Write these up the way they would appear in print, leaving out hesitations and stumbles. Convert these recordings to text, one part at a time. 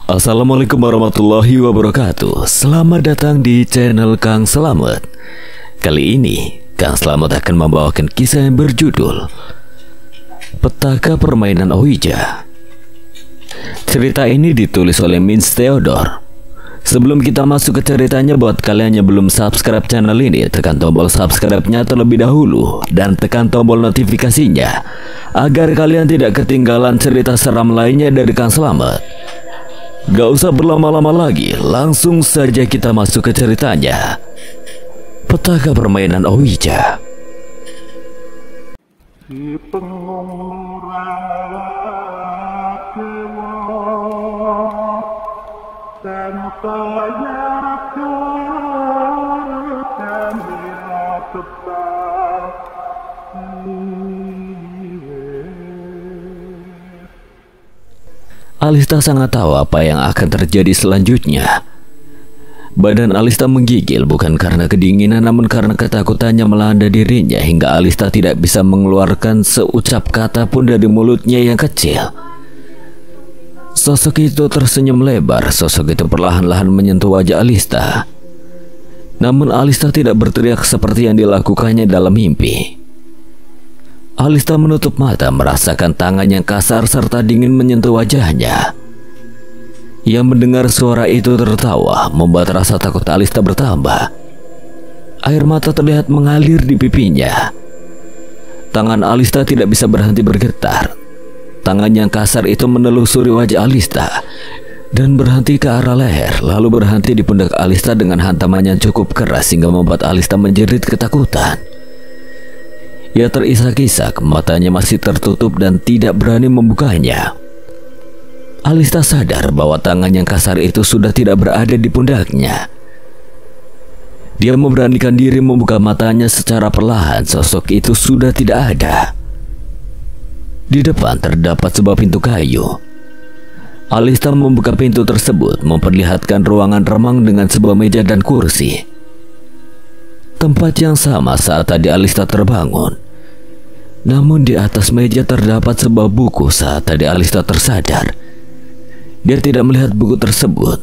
Assalamualaikum warahmatullahi wabarakatuh. Selamat datang di channel Kang Slamet. Kali ini Kang Slamet akan membawakan kisah yang berjudul Petaka Permainan Ouija. Cerita ini ditulis oleh Mins Theodore. Sebelum kita masuk ke ceritanya, buat kalian yang belum subscribe channel ini, tekan tombol subscribe-nya terlebih dahulu dan tekan tombol notifikasinya agar kalian tidak ketinggalan cerita seram lainnya dari Kang Slamet. Gak usah berlama-lama lagi, langsung saja kita masuk ke ceritanya. Petaka Permainan Ouija. Si pengurang dan saya Alista sangat tahu apa yang akan terjadi selanjutnya. Badan Alista menggigil bukan karena kedinginan, namun karena ketakutannya melanda dirinya hingga Alista tidak bisa mengeluarkan seucap kata pun dari mulutnya yang kecil. Sosok itu tersenyum lebar. Sosok itu perlahan-lahan menyentuh wajah Alista. Namun Alista tidak berteriak seperti yang dilakukannya dalam mimpi. Alista menutup mata, merasakan tangan yang kasar serta dingin menyentuh wajahnya. Yang mendengar suara itu tertawa, membuat rasa takut Alista bertambah. Air mata terlihat mengalir di pipinya. Tangan Alista tidak bisa berhenti bergetar. Tangan yang kasar itu menelusuri wajah Alista dan berhenti ke arah leher, lalu berhenti di pundak Alista dengan hantaman yang cukup keras hingga membuat Alista menjerit ketakutan. Ia terisak-isak, matanya masih tertutup dan tidak berani membukanya. Alista sadar bahwa tangan yang kasar itu sudah tidak berada di pundaknya. Dia memberanikan diri membuka matanya secara perlahan. Sosok itu sudah tidak ada. Di depan terdapat sebuah pintu kayu. Alista membuka pintu tersebut, memperlihatkan ruangan remang dengan sebuah meja dan kursi. Tempat yang sama saat tadi Alista terbangun. Namun di atas meja terdapat sebuah buku saat tadi Alista tersadar. Dia tidak melihat buku tersebut.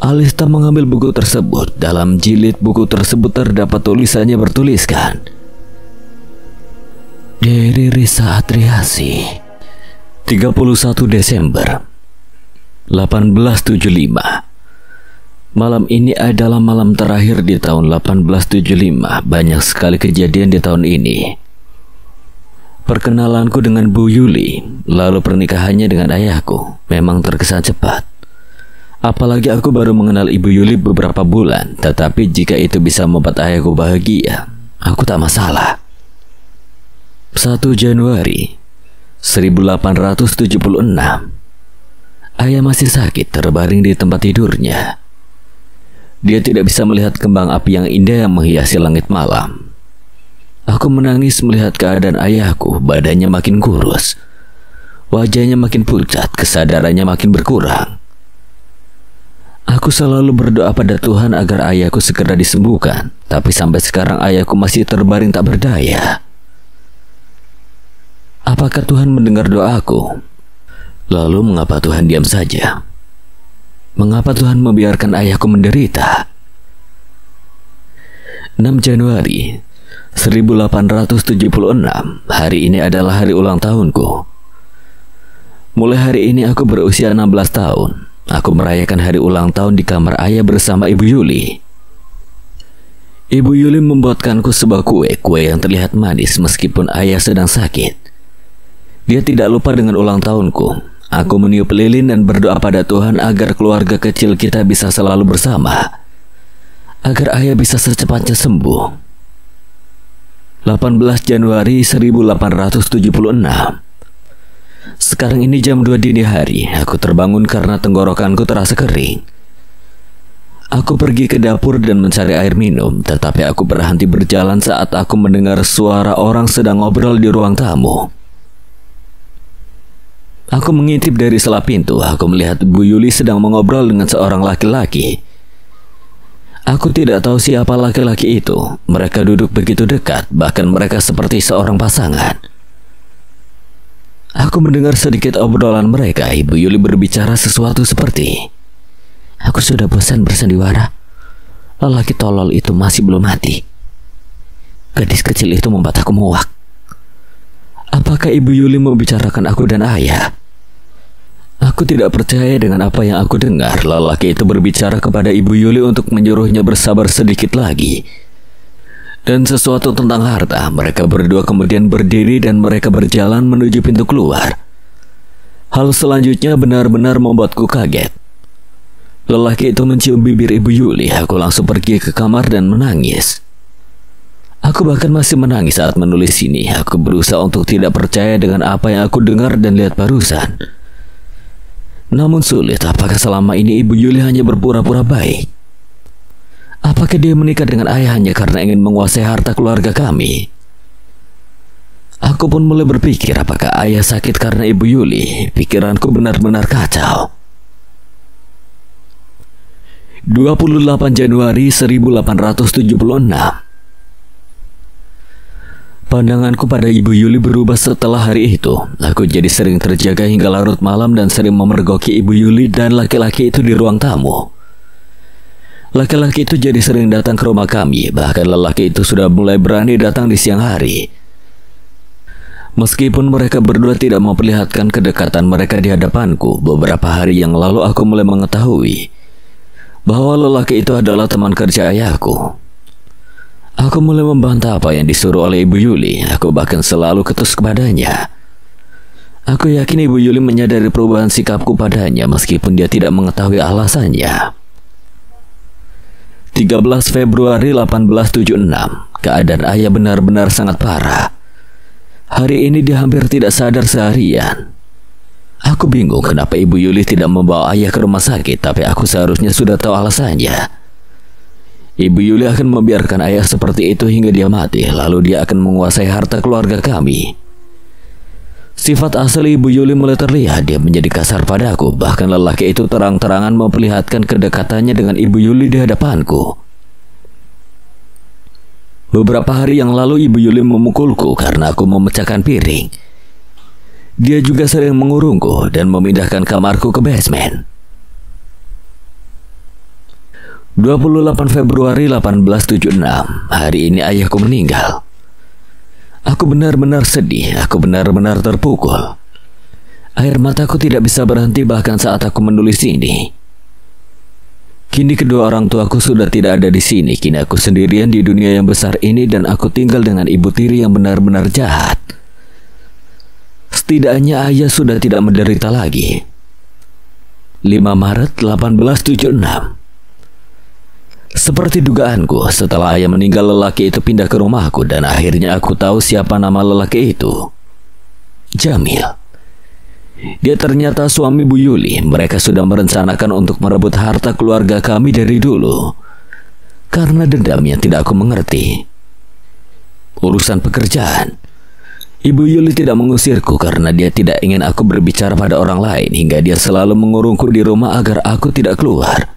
Alista mengambil buku tersebut. Dalam jilid buku tersebut terdapat tulisannya bertuliskan, Dari Risa Atriasi, 31 Desember 1875. Malam ini adalah malam terakhir di tahun 1875. Banyak sekali kejadian di tahun ini. Perkenalanku dengan Bu Yuli, lalu pernikahannya dengan ayahku, memang terkesan cepat. Apalagi aku baru mengenal Ibu Yuli beberapa bulan. Tetapi jika itu bisa membuat ayahku bahagia, aku tak masalah. 1 Januari 1876. Ayah masih sakit, terbaring di tempat tidurnya. Dia tidak bisa melihat kembang api yang indah yang menghiasi langit malam. Aku menangis melihat keadaan ayahku. Badannya makin kurus, wajahnya makin pucat, kesadarannya makin berkurang. Aku selalu berdoa pada Tuhan agar ayahku segera disembuhkan. Tapi sampai sekarang ayahku masih terbaring tak berdaya. Apakah Tuhan mendengar doaku? Lalu mengapa Tuhan diam saja? Mengapa Tuhan membiarkan ayahku menderita? 6 Januari 1876. Hari ini adalah hari ulang tahunku. Mulai hari ini aku berusia 16 tahun. Aku merayakan hari ulang tahun di kamar ayah bersama Ibu Yuli. Ibu Yuli membuatkanku sebuah kue yang terlihat manis meskipun ayah sedang sakit. Dia tidak lupa dengan ulang tahunku. Aku meniup lilin dan berdoa pada Tuhan agar keluarga kecil kita bisa selalu bersama, agar ayah bisa secepatnya sembuh. 18 Januari 1876. Sekarang ini jam 2 dini hari. Aku terbangun karena tenggorokanku terasa kering. Aku pergi ke dapur dan mencari air minum, tetapi aku berhenti berjalan saat aku mendengar suara orang sedang ngobrol di ruang tamu. Aku mengintip dari sela pintu. Aku melihat Bu Yuli sedang mengobrol dengan seorang laki-laki. Aku tidak tahu siapa laki-laki itu. Mereka duduk begitu dekat, bahkan mereka seperti seorang pasangan. Aku mendengar sedikit obrolan mereka. Ibu Yuli berbicara sesuatu seperti, "Aku sudah bosan bersandiwara. Lelaki tolol itu masih belum mati. Gadis kecil itu membuat aku muak." Apakah Ibu Yuli membicarakan aku dan ayah? Aku tidak percaya dengan apa yang aku dengar. Lelaki itu berbicara kepada Ibu Yuli untuk menyuruhnya bersabar sedikit lagi. Dan sesuatu tentang harta. Mereka berdua kemudian berdiri dan mereka berjalan menuju pintu keluar. Hal selanjutnya benar-benar membuatku kaget. Lelaki itu mencium bibir Ibu Yuli. Aku langsung pergi ke kamar dan menangis. Aku bahkan masih menangis saat menulis ini. Aku berusaha untuk tidak percaya dengan apa yang aku dengar dan lihat barusan. Namun sulit. Apakah selama ini Ibu Yuli hanya berpura-pura baik? Apakah dia menikah dengan ayahnya karena ingin menguasai harta keluarga kami? Aku pun mulai berpikir, apakah ayah sakit karena Ibu Yuli? Pikiranku benar-benar kacau. 28 Januari 1876. Pandanganku pada Ibu Yuli berubah setelah hari itu. Aku jadi sering terjaga hingga larut malam dan sering memergoki Ibu Yuli dan laki-laki itu di ruang tamu. Laki-laki itu jadi sering datang ke rumah kami. Bahkan lelaki itu sudah mulai berani datang di siang hari. Meskipun mereka berdua tidak memperlihatkan kedekatan mereka di hadapanku, beberapa hari yang lalu aku mulai mengetahui bahwa lelaki itu adalah teman kerja ayahku. Aku mulai membantah apa yang disuruh oleh Ibu Yuli. Aku bahkan selalu ketus kepadanya. Aku yakin Ibu Yuli menyadari perubahan sikapku padanya meskipun dia tidak mengetahui alasannya. 13 Februari 1876. Keadaan ayah benar-benar sangat parah. Hari ini dia hampir tidak sadar seharian. Aku bingung kenapa Ibu Yuli tidak membawa ayah ke rumah sakit, tapi aku seharusnya sudah tahu alasannya. Ibu Yuli akan membiarkan ayah seperti itu hingga dia mati, lalu dia akan menguasai harta keluarga kami. Sifat asli Ibu Yuli mulai terlihat. Dia menjadi kasar padaku. Bahkan lelaki itu terang-terangan memperlihatkan kedekatannya dengan Ibu Yuli di hadapanku. Beberapa hari yang lalu Ibu Yuli memukulku karena aku memecahkan piring. Dia juga sering mengurungku dan memindahkan kamarku ke basement. 28 Februari 1876. Hari ini ayahku meninggal. Aku benar-benar sedih. Aku benar-benar terpukul. Air mataku tidak bisa berhenti bahkan saat aku menulis ini. Kini kedua orang tuaku sudah tidak ada di sini. Kini aku sendirian di dunia yang besar ini dan aku tinggal dengan ibu tiri yang benar-benar jahat. Setidaknya ayah sudah tidak menderita lagi. 5 Maret 1876. Seperti dugaanku, setelah ayah meninggal lelaki itu pindah ke rumahku dan akhirnya aku tahu siapa nama lelaki itu. Jamil. Dia ternyata suami Bu Yuli. Mereka sudah merencanakan untuk merebut harta keluarga kami dari dulu. Karena dendam yang tidak aku mengerti. Urusan pekerjaan. Ibu Yuli tidak mengusirku karena dia tidak ingin aku berbicara pada orang lain hingga dia selalu mengurungku di rumah agar aku tidak keluar.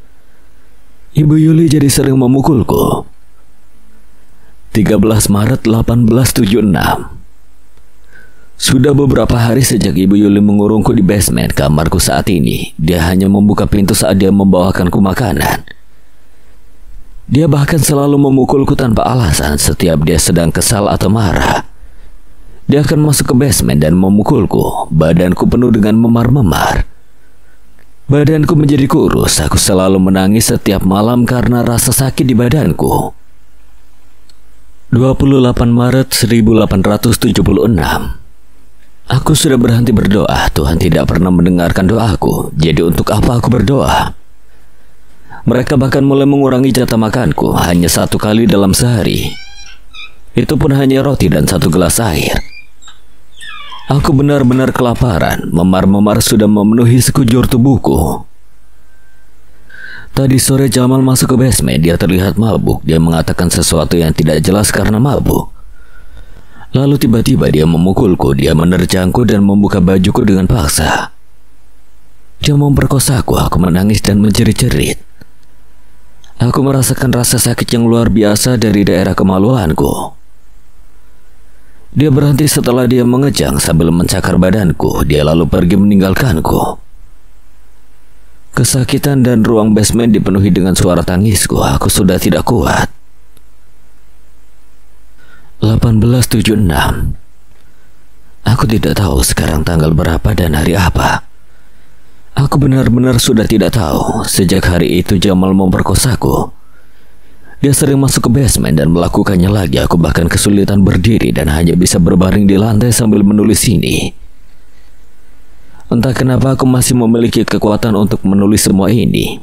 Ibu Yuli jadi sering memukulku. 13 Maret 1876. Sudah beberapa hari sejak Ibu Yuli mengurungku di basement kamarku saat ini. Dia hanya membuka pintu saat dia membawakanku makanan. Dia bahkan selalu memukulku tanpa alasan setiap dia sedang kesal atau marah. Dia akan masuk ke basement dan memukulku. Badanku penuh dengan memar-memar. Badanku menjadi kurus. Aku selalu menangis setiap malam karena rasa sakit di badanku. 28 Maret 1876. Aku sudah berhenti berdoa. Tuhan tidak pernah mendengarkan doaku. Jadi untuk apa aku berdoa? Mereka bahkan mulai mengurangi jatah makanku. Hanya 1 kali dalam sehari. Itu pun hanya roti dan 1 gelas air. Aku benar-benar kelaparan. Memar-memar sudah memenuhi sekujur tubuhku. Tadi sore Jamal masuk ke basement. Dia terlihat mabuk. Dia mengatakan sesuatu yang tidak jelas karena mabuk. Lalu tiba-tiba dia memukulku. Dia menerjangku dan membuka bajuku dengan paksa. Dia memperkosaku. Aku menangis dan menjerit-jerit. Aku merasakan rasa sakit yang luar biasa dari daerah kemaluanku. Dia berhenti setelah dia mengejang sambil mencakar badanku. Dia lalu pergi meninggalkanku. Kesakitan dan ruang basement dipenuhi dengan suara tangisku. Aku sudah tidak kuat. 1876. Aku tidak tahu sekarang tanggal berapa dan hari apa. Aku benar-benar sudah tidak tahu. Sejak hari itu Jamal memperkosaku. Dia sering masuk ke basement dan melakukannya lagi. Aku bahkan kesulitan berdiri dan hanya bisa berbaring di lantai sambil menulis ini. Entah kenapa aku masih memiliki kekuatan untuk menulis semua ini.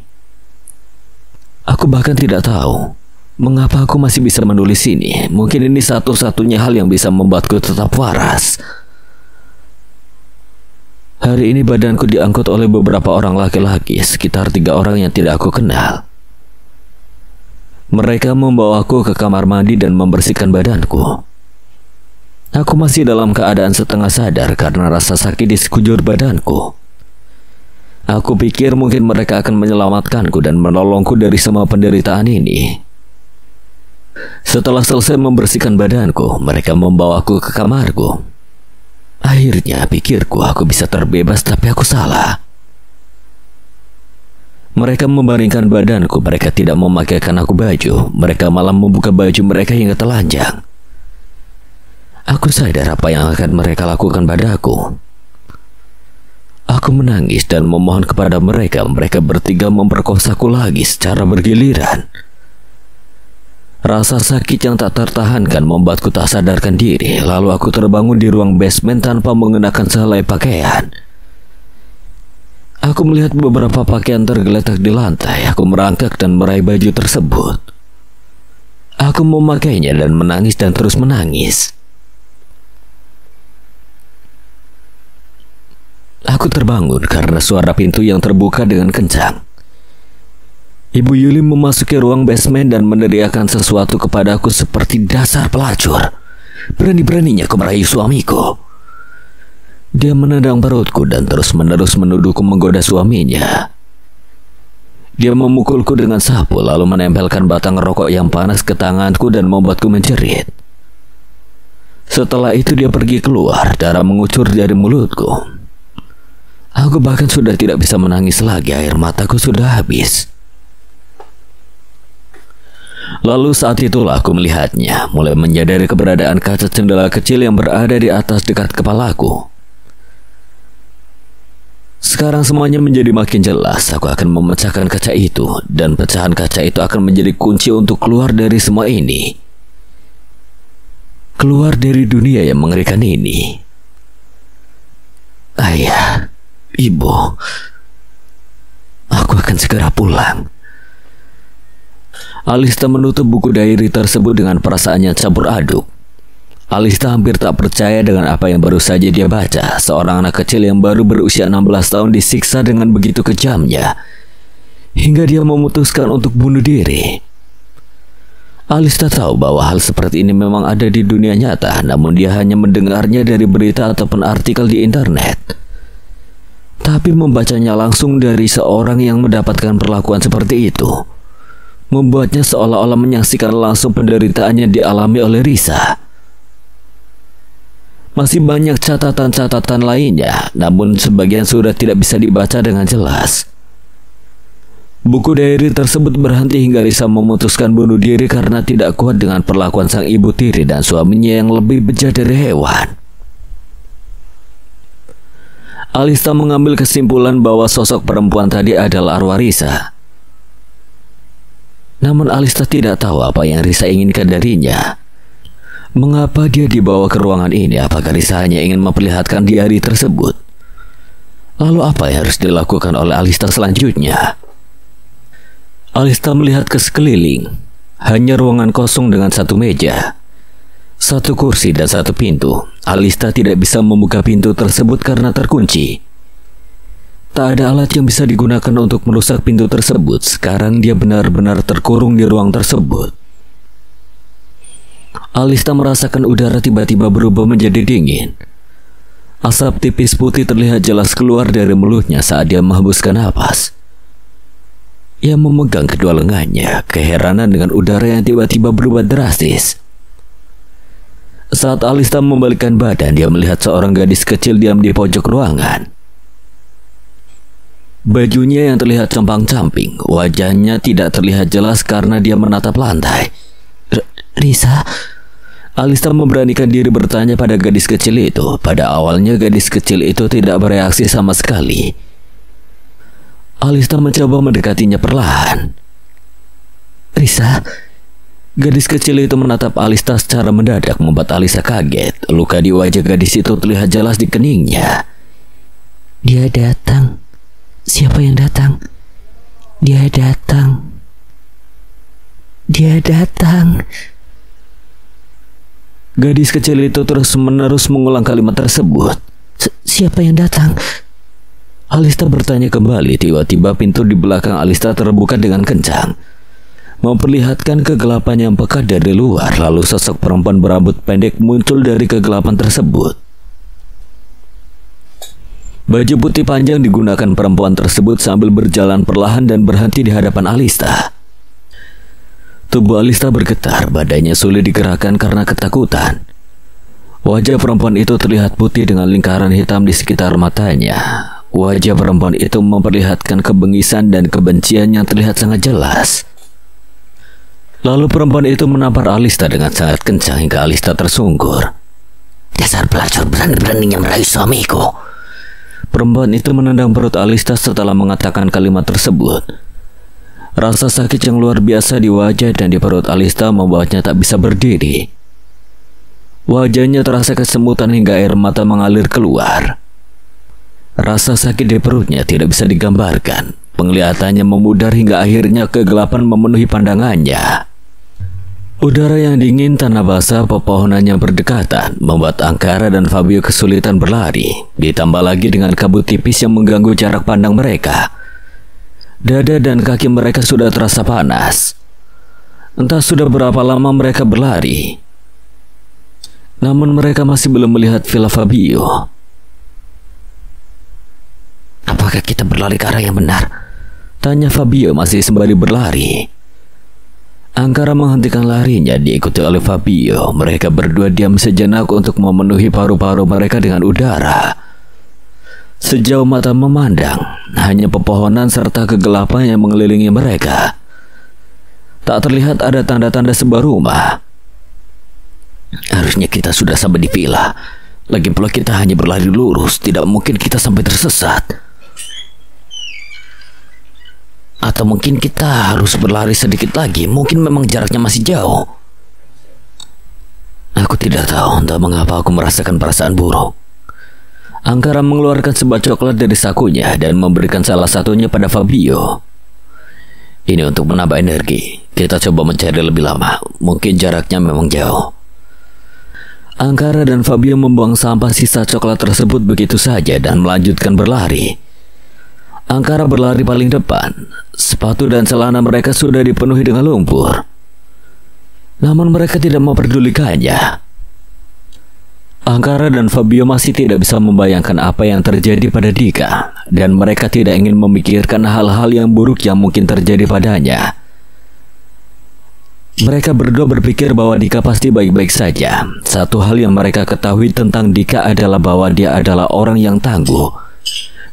Aku bahkan tidak tahu mengapa aku masih bisa menulis ini. Mungkin ini satu-satunya hal yang bisa membuatku tetap waras. Hari ini badanku diangkut oleh beberapa orang laki-laki, sekitar 3 orang yang tidak aku kenal. Mereka membawaku ke kamar mandi dan membersihkan badanku. Aku masih dalam keadaan setengah sadar karena rasa sakit di sekujur badanku. Aku pikir mungkin mereka akan menyelamatkanku dan menolongku dari semua penderitaan ini. Setelah selesai membersihkan badanku, mereka membawaku ke kamarku. Akhirnya pikirku aku bisa terbebas, tapi aku salah. Mereka membaringkan badanku. Mereka tidak memakaikan aku baju. Mereka malah membuka baju mereka hingga telanjang. Aku sadar apa yang akan mereka lakukan padaku. Aku menangis dan memohon kepada mereka. Mereka bertiga memperkosaku lagi secara bergiliran. Rasa sakit yang tak tertahankan membuatku tak sadarkan diri. Lalu aku terbangun di ruang basement tanpa mengenakan sehelai pakaian. Aku melihat beberapa pakaian tergeletak di lantai. Aku merangkak dan meraih baju tersebut. Aku memakainya dan menangis dan terus menangis. Aku terbangun karena suara pintu yang terbuka dengan kencang. Ibu Yuli memasuki ruang basement dan meneriakkan sesuatu kepadaku seperti dasar pelacur. Berani-beraninya kau merayu suamiku. Dia menendang perutku dan terus-menerus menuduhku menggoda suaminya. Dia memukulku dengan sapu lalu menempelkan batang rokok yang panas ke tanganku dan membuatku menjerit. Setelah itu dia pergi keluar, darah mengucur dari mulutku. Aku bahkan sudah tidak bisa menangis lagi, air mataku sudah habis. Lalu saat itulah aku melihatnya, mulai menyadari keberadaan kaca jendela kecil yang berada di atas dekat kepalaku. Sekarang semuanya menjadi makin jelas. Aku akan memecahkan kaca itu, dan pecahan kaca itu akan menjadi kunci untuk keluar dari semua ini. Keluar dari dunia yang mengerikan ini. Ayah, ibu, aku akan segera pulang. Alista menutup buku diary tersebut dengan perasaan yang campur aduk. Alista hampir tak percaya dengan apa yang baru saja dia baca. Seorang anak kecil yang baru berusia 16 tahun disiksa dengan begitu kejamnya, hingga dia memutuskan untuk bunuh diri. Alista tahu bahwa hal seperti ini memang ada di dunia nyata, namun dia hanya mendengarnya dari berita ataupun artikel di internet. Tapi membacanya langsung dari seorang yang mendapatkan perlakuan seperti itu membuatnya seolah-olah menyaksikan langsung penderitaannya dialami oleh Risa. Masih banyak catatan-catatan lainnya, namun sebagian sudah tidak bisa dibaca dengan jelas. Buku diary tersebut berhenti hingga Risa memutuskan bunuh diri karena tidak kuat dengan perlakuan sang ibu tiri dan suaminya yang lebih bejat dari hewan. Alista mengambil kesimpulan bahwa sosok perempuan tadi adalah arwah Risa. Namun Alista tidak tahu apa yang Risa inginkan darinya. Mengapa dia dibawa ke ruangan ini? Apakah Risa hanya ingin memperlihatkan diary tersebut? Lalu apa yang harus dilakukan oleh Alista selanjutnya? Alista melihat ke sekeliling. Hanya ruangan kosong dengan satu meja, satu kursi dan satu pintu. Alista tidak bisa membuka pintu tersebut karena terkunci. Tak ada alat yang bisa digunakan untuk merusak pintu tersebut. Sekarang dia benar-benar terkurung di ruang tersebut. Alista merasakan udara tiba-tiba berubah menjadi dingin. Asap tipis putih terlihat jelas keluar dari mulutnya saat dia menghembuskan napas. Ia memegang kedua lengannya, keheranan dengan udara yang tiba-tiba berubah drastis. Saat Alista membalikkan badan, dia melihat seorang gadis kecil diam di pojok ruangan. Bajunya yang terlihat compang-camping, wajahnya tidak terlihat jelas karena dia menatap lantai. Risa? Alista memberanikan diri bertanya pada gadis kecil itu. Pada awalnya gadis kecil itu tidak bereaksi sama sekali. Alista mencoba mendekatinya perlahan. Risa? Gadis kecil itu menatap Alista secara mendadak, membuat Alista kaget. Luka di wajah gadis itu terlihat jelas di keningnya. Dia datang. Siapa yang datang? Dia datang. Dia datang. Gadis kecil itu terus-menerus mengulang kalimat tersebut. Siapa yang datang? Alista bertanya kembali. Tiba-tiba pintu di belakang Alista terbuka dengan kencang, memperlihatkan kegelapan yang pekat dari luar. Lalu sosok perempuan berambut pendek muncul dari kegelapan tersebut. Baju putih panjang digunakan perempuan tersebut sambil berjalan perlahan dan berhenti di hadapan Alista. Tubuh Alista bergetar, badannya sulit digerakkan karena ketakutan. Wajah perempuan itu terlihat putih dengan lingkaran hitam di sekitar matanya. Wajah perempuan itu memperlihatkan kebengisan dan kebencian yang terlihat sangat jelas. Lalu perempuan itu menampar Alista dengan sangat kencang hingga Alista tersungkur. Dasar pelacur, berani-beraninya merayu suamiku. Perempuan itu menendang perut Alista setelah mengatakan kalimat tersebut. Rasa sakit yang luar biasa di wajah dan di perut Alista membuatnya tak bisa berdiri. Wajahnya terasa kesemutan hingga air mata mengalir keluar. Rasa sakit di perutnya tidak bisa digambarkan. Penglihatannya memudar hingga akhirnya kegelapan memenuhi pandangannya. Udara yang dingin, tanah basah, pepohonan yang berdekatan membuat Angkara dan Fabio kesulitan berlari. Ditambah lagi dengan kabut tipis yang mengganggu jarak pandang mereka. Dada dan kaki mereka sudah terasa panas. Entah sudah berapa lama mereka berlari, namun mereka masih belum melihat Villa Fabio. Apakah kita berlari ke arah yang benar? Tanya Fabio masih sembari berlari. Angkara menghentikan larinya, diikuti oleh Fabio. Mereka berdua diam sejenak untuk memenuhi paru-paru mereka dengan udara. Sejauh mata memandang, hanya pepohonan serta kegelapan yang mengelilingi mereka. Tak terlihat ada tanda-tanda sebuah rumah. Harusnya kita sudah sampai di villa. Lagi pula kita hanya berlari lurus, tidak mungkin kita sampai tersesat. Atau mungkin kita harus berlari sedikit lagi. Mungkin memang jaraknya masih jauh. Aku tidak tahu entah mengapa aku merasakan perasaan buruk. Angkara mengeluarkan sebuah coklat dari sakunya dan memberikan salah satunya pada Fabio. Ini untuk menambah energi. Kita coba mencari lebih lama. Mungkin jaraknya memang jauh. Angkara dan Fabio membuang sampah sisa coklat tersebut begitu saja dan melanjutkan berlari. Angkara berlari paling depan. Sepatu dan celana mereka sudah dipenuhi dengan lumpur. Namun mereka tidak memperdulikannya. Angkara dan Fabio masih tidak bisa membayangkan apa yang terjadi pada Dika, dan mereka tidak ingin memikirkan hal-hal yang buruk yang mungkin terjadi padanya. Mereka berdua berpikir bahwa Dika pasti baik-baik saja. Satu hal yang mereka ketahui tentang Dika adalah bahwa dia adalah orang yang tangguh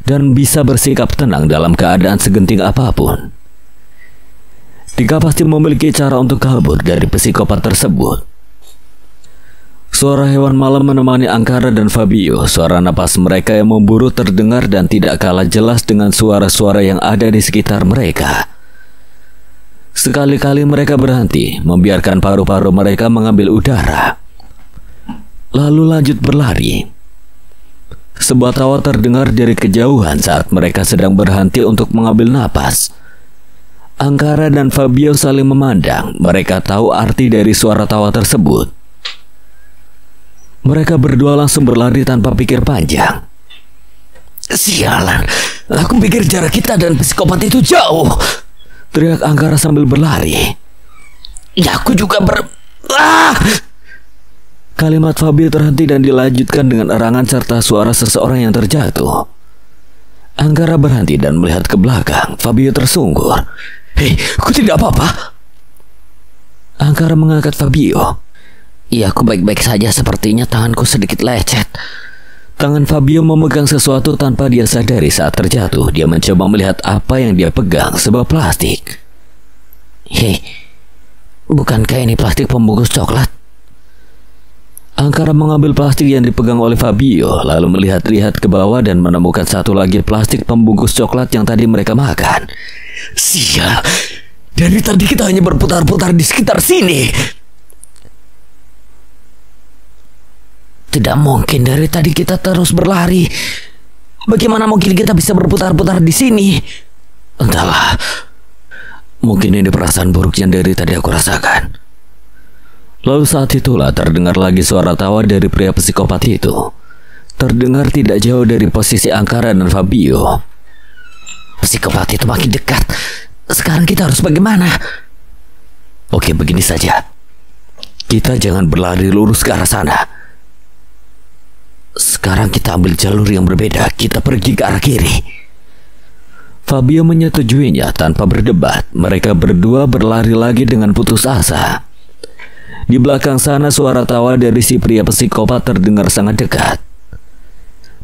dan bisa bersikap tenang dalam keadaan segenting apapun. Dika pasti memiliki cara untuk kabur dari psikopat tersebut. Suara hewan malam menemani Angkara dan Fabio. Suara napas mereka yang memburu terdengar dan tidak kalah jelas dengan suara-suara yang ada di sekitar mereka. Sekali-kali mereka berhenti, membiarkan paru-paru mereka mengambil udara, lalu lanjut berlari. Sebuah tawa terdengar dari kejauhan saat mereka sedang berhenti untuk mengambil napas. Angkara dan Fabio saling memandang. Mereka tahu arti dari suara tawa tersebut. Mereka berdua langsung berlari tanpa pikir panjang. Sialan, aku pikir jarak kita dan psikopat itu jauh, teriak Angkara sambil berlari. Ya, aku juga Kalimat Fabio terhenti dan dilanjutkan dengan erangan serta suara seseorang yang terjatuh. Angkara berhenti dan melihat ke belakang. Fabio tersungkur. Hei, aku tidak apa-apa. Angkara mengangkat Fabio. Iya, aku baik-baik saja. Sepertinya tanganku sedikit lecet. Tangan Fabio memegang sesuatu tanpa dia sadari saat terjatuh. Dia mencoba melihat apa yang dia pegang, sebuah plastik. Hei, bukankah ini plastik pembungkus coklat? Angkara mengambil plastik yang dipegang oleh Fabio, lalu melihat-lihat ke bawah dan menemukan satu lagi plastik pembungkus coklat yang tadi mereka makan. Sial, dari tadi kita hanya berputar-putar di sekitar sini. Tidak mungkin, dari tadi kita terus berlari. Bagaimana mungkin kita bisa berputar-putar di sini? Entahlah. Mungkin ini perasaan buruk yang dari tadi aku rasakan. Lalu saat itulah terdengar lagi suara tawa dari pria psikopat itu. Terdengar tidak jauh dari posisi Angkara dan Fabio. Psikopat itu makin dekat. Sekarang kita harus bagaimana? Oke, begini saja. Kita jangan berlari lurus ke arah sana. Sekarang kita ambil jalur yang berbeda. Kita pergi ke arah kiri. Fabio menyetujuinya tanpa berdebat. Mereka berdua berlari lagi dengan putus asa. Di belakang sana suara tawa dari si pria psikopat terdengar sangat dekat.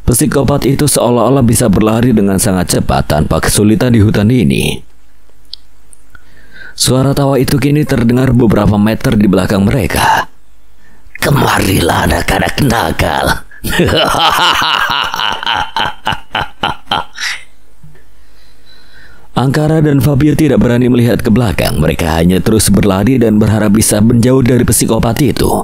Psikopat itu seolah-olah bisa berlari dengan sangat cepat tanpa kesulitan di hutan ini. Suara tawa itu kini terdengar beberapa meter di belakang mereka. Kemarilah anak-anak nakal. Angkara dan Fabio tidak berani melihat ke belakang. Mereka hanya terus berlari dan berharap bisa menjauh dari psikopat itu.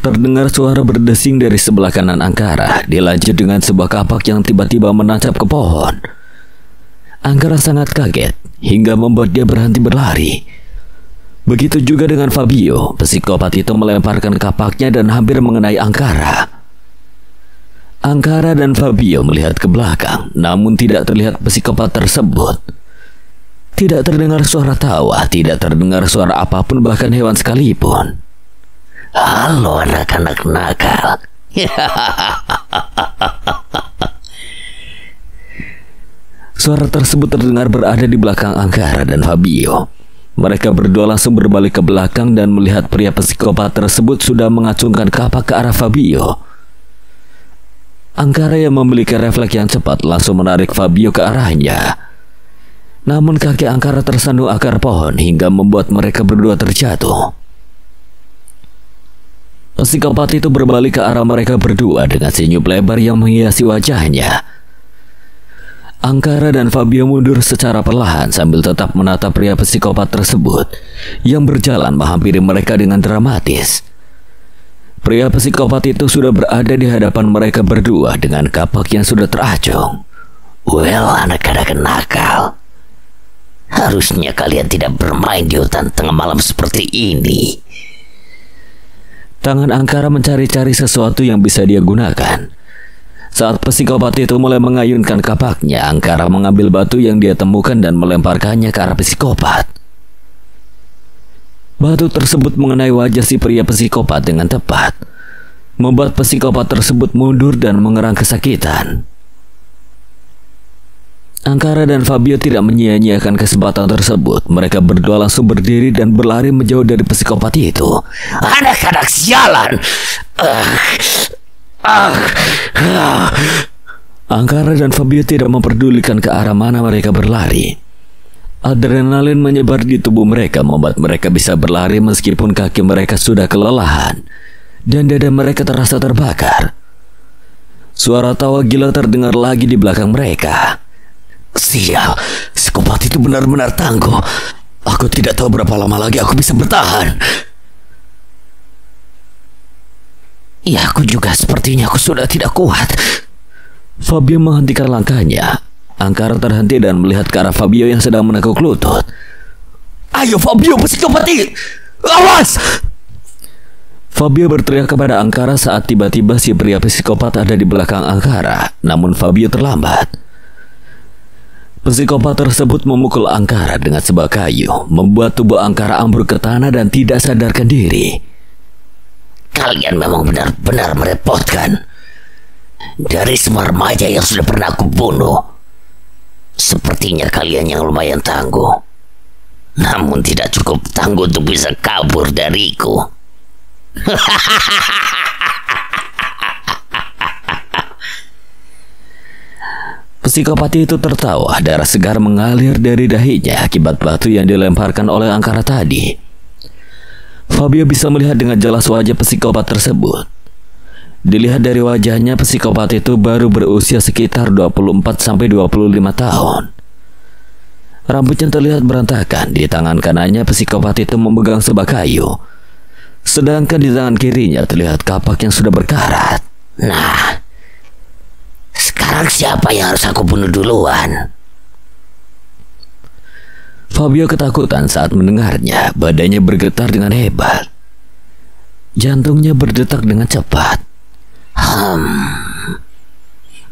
Terdengar suara berdesing dari sebelah kanan Angkara. Dilanjut dengan sebuah kapak yang tiba-tiba menancap ke pohon. Angkara sangat kaget hingga membuat dia berhenti berlari. Begitu juga dengan Fabio. Psikopat itu melemparkan kapaknya dan hampir mengenai Angkara. Angkara dan Fabio melihat ke belakang, namun tidak terlihat psikopat tersebut. Tidak terdengar suara tawa, tidak terdengar suara apapun, bahkan hewan sekalipun. Halo anak-anak nakal. Suara tersebut terdengar berada di belakang Angkara dan Fabio. Mereka berdua langsung berbalik ke belakang dan melihat pria psikopat tersebut sudah mengacungkan kapak ke arah Fabio. Angkara yang memiliki refleks yang cepat langsung menarik Fabio ke arahnya. Namun kaki Angkara tersandung akar pohon hingga membuat mereka berdua terjatuh. Psikopat itu berbalik ke arah mereka berdua dengan senyum lebar yang menghiasi wajahnya. Angkara dan Fabio mundur secara perlahan sambil tetap menatap pria psikopat tersebut yang berjalan menghampiri mereka dengan dramatis. Pria psikopat itu sudah berada di hadapan mereka berdua dengan kapak yang sudah teracung. Well, anak-anak nakal. Harusnya kalian tidak bermain di hutan tengah malam seperti ini. Tangan Angkara mencari-cari sesuatu yang bisa dia gunakan. Saat psikopat itu mulai mengayunkan kapaknya, Angkara mengambil batu yang dia temukan dan melemparkannya ke arah psikopat. Batu tersebut mengenai wajah si pria psikopat dengan tepat, membuat psikopat tersebut mundur dan mengerang kesakitan. Angkara dan Fabio tidak menyia-nyiakan kesempatan tersebut. Mereka berdua langsung berdiri dan berlari menjauh dari psikopat itu. Anak-anak sialan! Angkara dan Fabio tidak memperdulikan ke arah mana mereka berlari. Adrenalin menyebar di tubuh mereka membuat mereka bisa berlari meskipun kaki mereka sudah kelelahan dan dada mereka terasa terbakar. Suara tawa gila terdengar lagi di belakang mereka. Sial, psikopat itu benar-benar tangguh. Aku tidak tahu berapa lama lagi aku bisa bertahan. Ya, aku juga, sepertinya aku sudah tidak kuat. Fabio menghentikan langkahnya. Angkara terhenti dan melihat ke arah Fabio yang sedang menekuk lutut. Ayo Fabio, psikopat ini! Awas! Fabio berteriak kepada Angkara saat tiba-tiba si pria psikopat ada di belakang Angkara. Namun Fabio terlambat. Psikopat tersebut memukul Angkara dengan sebuah kayu, membuat tubuh Angkara ambruk ke tanah dan tidak sadarkan diri. Kalian memang benar-benar merepotkan. Dari semua remaja yang sudah pernah aku bunuh, sepertinya kalian yang lumayan tangguh. Namun tidak cukup tangguh untuk bisa kabur dariku. Psikopat itu tertawa, darah segar mengalir dari dahinya akibat batu yang dilemparkan oleh Angkara tadi. Fabio bisa melihat dengan jelas wajah psikopat tersebut. Dilihat dari wajahnya, psikopat itu baru berusia sekitar 24-25 tahun. Rambutnya terlihat berantakan. Di tangan kanannya psikopat itu memegang sebuah kayu, sedangkan di tangan kirinya terlihat kapak yang sudah berkarat. Nah, sekarang siapa yang harus aku bunuh duluan? Fabio ketakutan saat mendengarnya. Badannya bergetar dengan hebat. Jantungnya berdetak dengan cepat.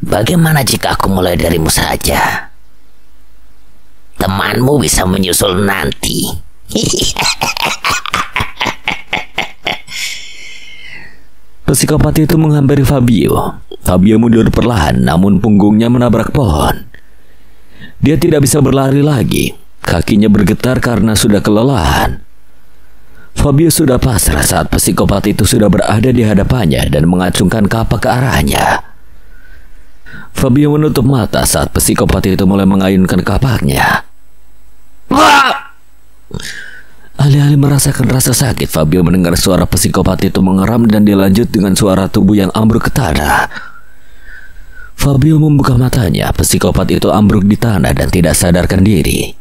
Bagaimana jika aku mulai darimu saja? Temanmu bisa menyusul nanti. Psikopat itu menghampiri Fabio. Fabio mundur perlahan, namun punggungnya menabrak pohon. Dia tidak bisa berlari lagi. Kakinya bergetar karena sudah kelelahan. Fabio sudah pasrah saat psikopat itu sudah berada di hadapannya dan mengacungkan kapak ke arahnya. Fabio menutup mata saat psikopat itu mulai mengayunkan kapaknya. Alih-alih merasakan rasa sakit, Fabio mendengar suara psikopat itu mengeram dan dilanjut dengan suara tubuh yang ambruk ke tanah. Fabio membuka matanya. Psikopat itu ambruk di tanah dan tidak sadarkan diri.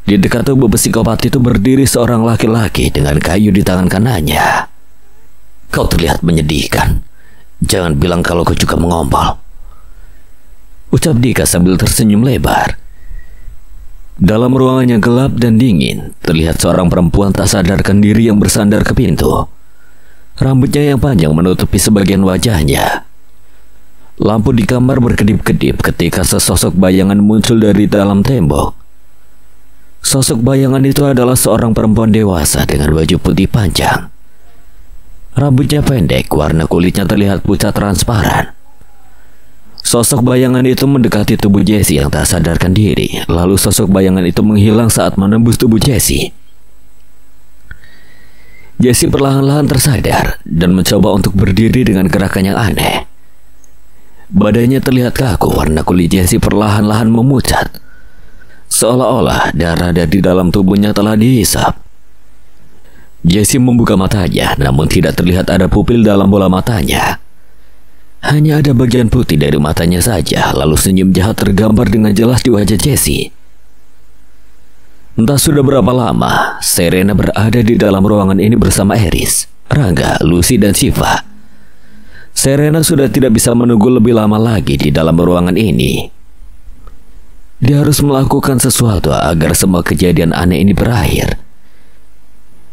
Di dekat tubuh psikopat itu berdiri seorang laki-laki dengan kayu di tangan kanannya. Kau terlihat menyedihkan. Jangan bilang kalau kau juga mengompol, ucap Dika sambil tersenyum lebar. Dalam ruangan yang gelap dan dingin, terlihat seorang perempuan tak sadarkan diri yang bersandar ke pintu. Rambutnya yang panjang menutupi sebagian wajahnya. Lampu di kamar berkedip-kedip ketika sesosok bayangan muncul dari dalam tembok. Sosok bayangan itu adalah seorang perempuan dewasa dengan baju putih panjang. Rambutnya pendek, warna kulitnya terlihat pucat transparan. Sosok bayangan itu mendekati tubuh Jesse yang tak sadarkan diri. Lalu sosok bayangan itu menghilang saat menembus tubuh Jesse. Jesse perlahan-lahan tersadar dan mencoba untuk berdiri dengan gerakan yang aneh. Badannya terlihat kaku, warna kulit Jesse perlahan-lahan memucat, seolah-olah darah dari dalam tubuhnya telah dihisap. Jesse membuka matanya, namun tidak terlihat ada pupil dalam bola matanya. Hanya ada bagian putih dari matanya saja. Lalu senyum jahat tergambar dengan jelas di wajah Jesse. Entah sudah berapa lama Serena berada di dalam ruangan ini bersama Eris, Rangga, Lucy, dan Shiva. Serena sudah tidak bisa menunggu lebih lama lagi di dalam ruangan ini. Dia harus melakukan sesuatu agar semua kejadian aneh ini berakhir.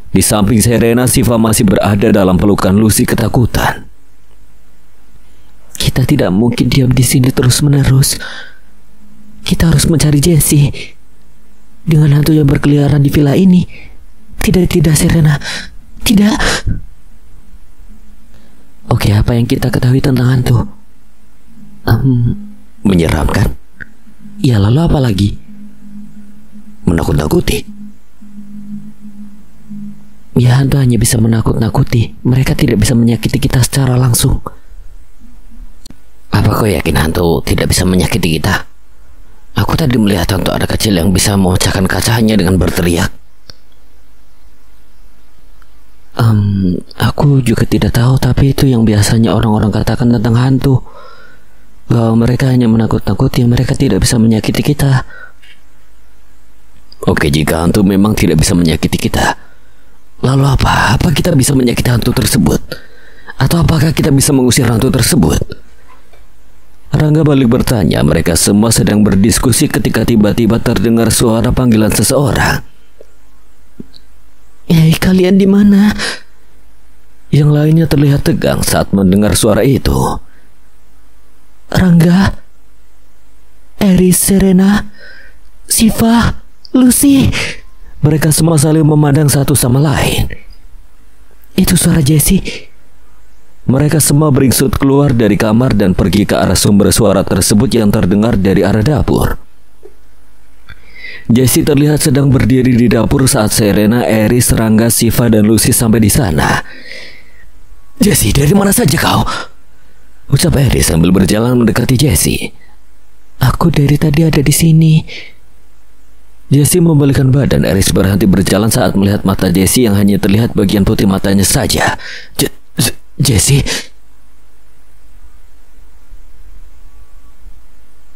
Di samping Serena, Shiva masih berada dalam pelukan Lucy ketakutan. Kita tidak mungkin diam di sini terus-menerus. Kita harus mencari Jesse. Dengan hantu yang berkeliaran di villa ini. Tidak, Serena. Tidak. Oke, apa yang kita ketahui tentang hantu? Menyeramkan. Ya, lalu apa lagi? Menakut-nakuti. Ya, hantu hanya bisa menakut-nakuti. Mereka tidak bisa menyakiti kita secara langsung. Apa kau yakin hantu tidak bisa menyakiti kita? Aku tadi melihat hantu anak kecil yang bisa memecahkan kacanya dengan berteriak. Aku juga tidak tahu, tapi itu yang biasanya orang-orang katakan tentang hantu. Bahwa mereka hanya menakut-nakuti, mereka tidak bisa menyakiti kita. Oke, jika hantu memang tidak bisa menyakiti kita, lalu apa? Apa kita bisa menyakiti hantu tersebut? Atau apakah kita bisa mengusir hantu tersebut? Rangga balik bertanya. Mereka semua sedang berdiskusi ketika tiba-tiba terdengar suara panggilan seseorang. Hei, kalian di mana? Yang lainnya terlihat tegang saat mendengar suara itu. Rangga, Eris, Serena, Shiva, Lucy. Mereka semua saling memandang satu sama lain. Itu suara Jesse. Mereka semua beringsut keluar dari kamar dan pergi ke arah sumber suara tersebut yang terdengar dari arah dapur. Jessie terlihat sedang berdiri di dapur saat Serena, Eris, Rangga, Siva, dan Lucy sampai di sana. "Jessie, dari mana saja kau?" ucap Eris sambil berjalan mendekati Jessie. "Aku dari tadi ada di sini." Jessie membalikkan badan. Eris berhenti berjalan saat melihat mata Jessie yang hanya terlihat bagian putih matanya saja. "Jessie."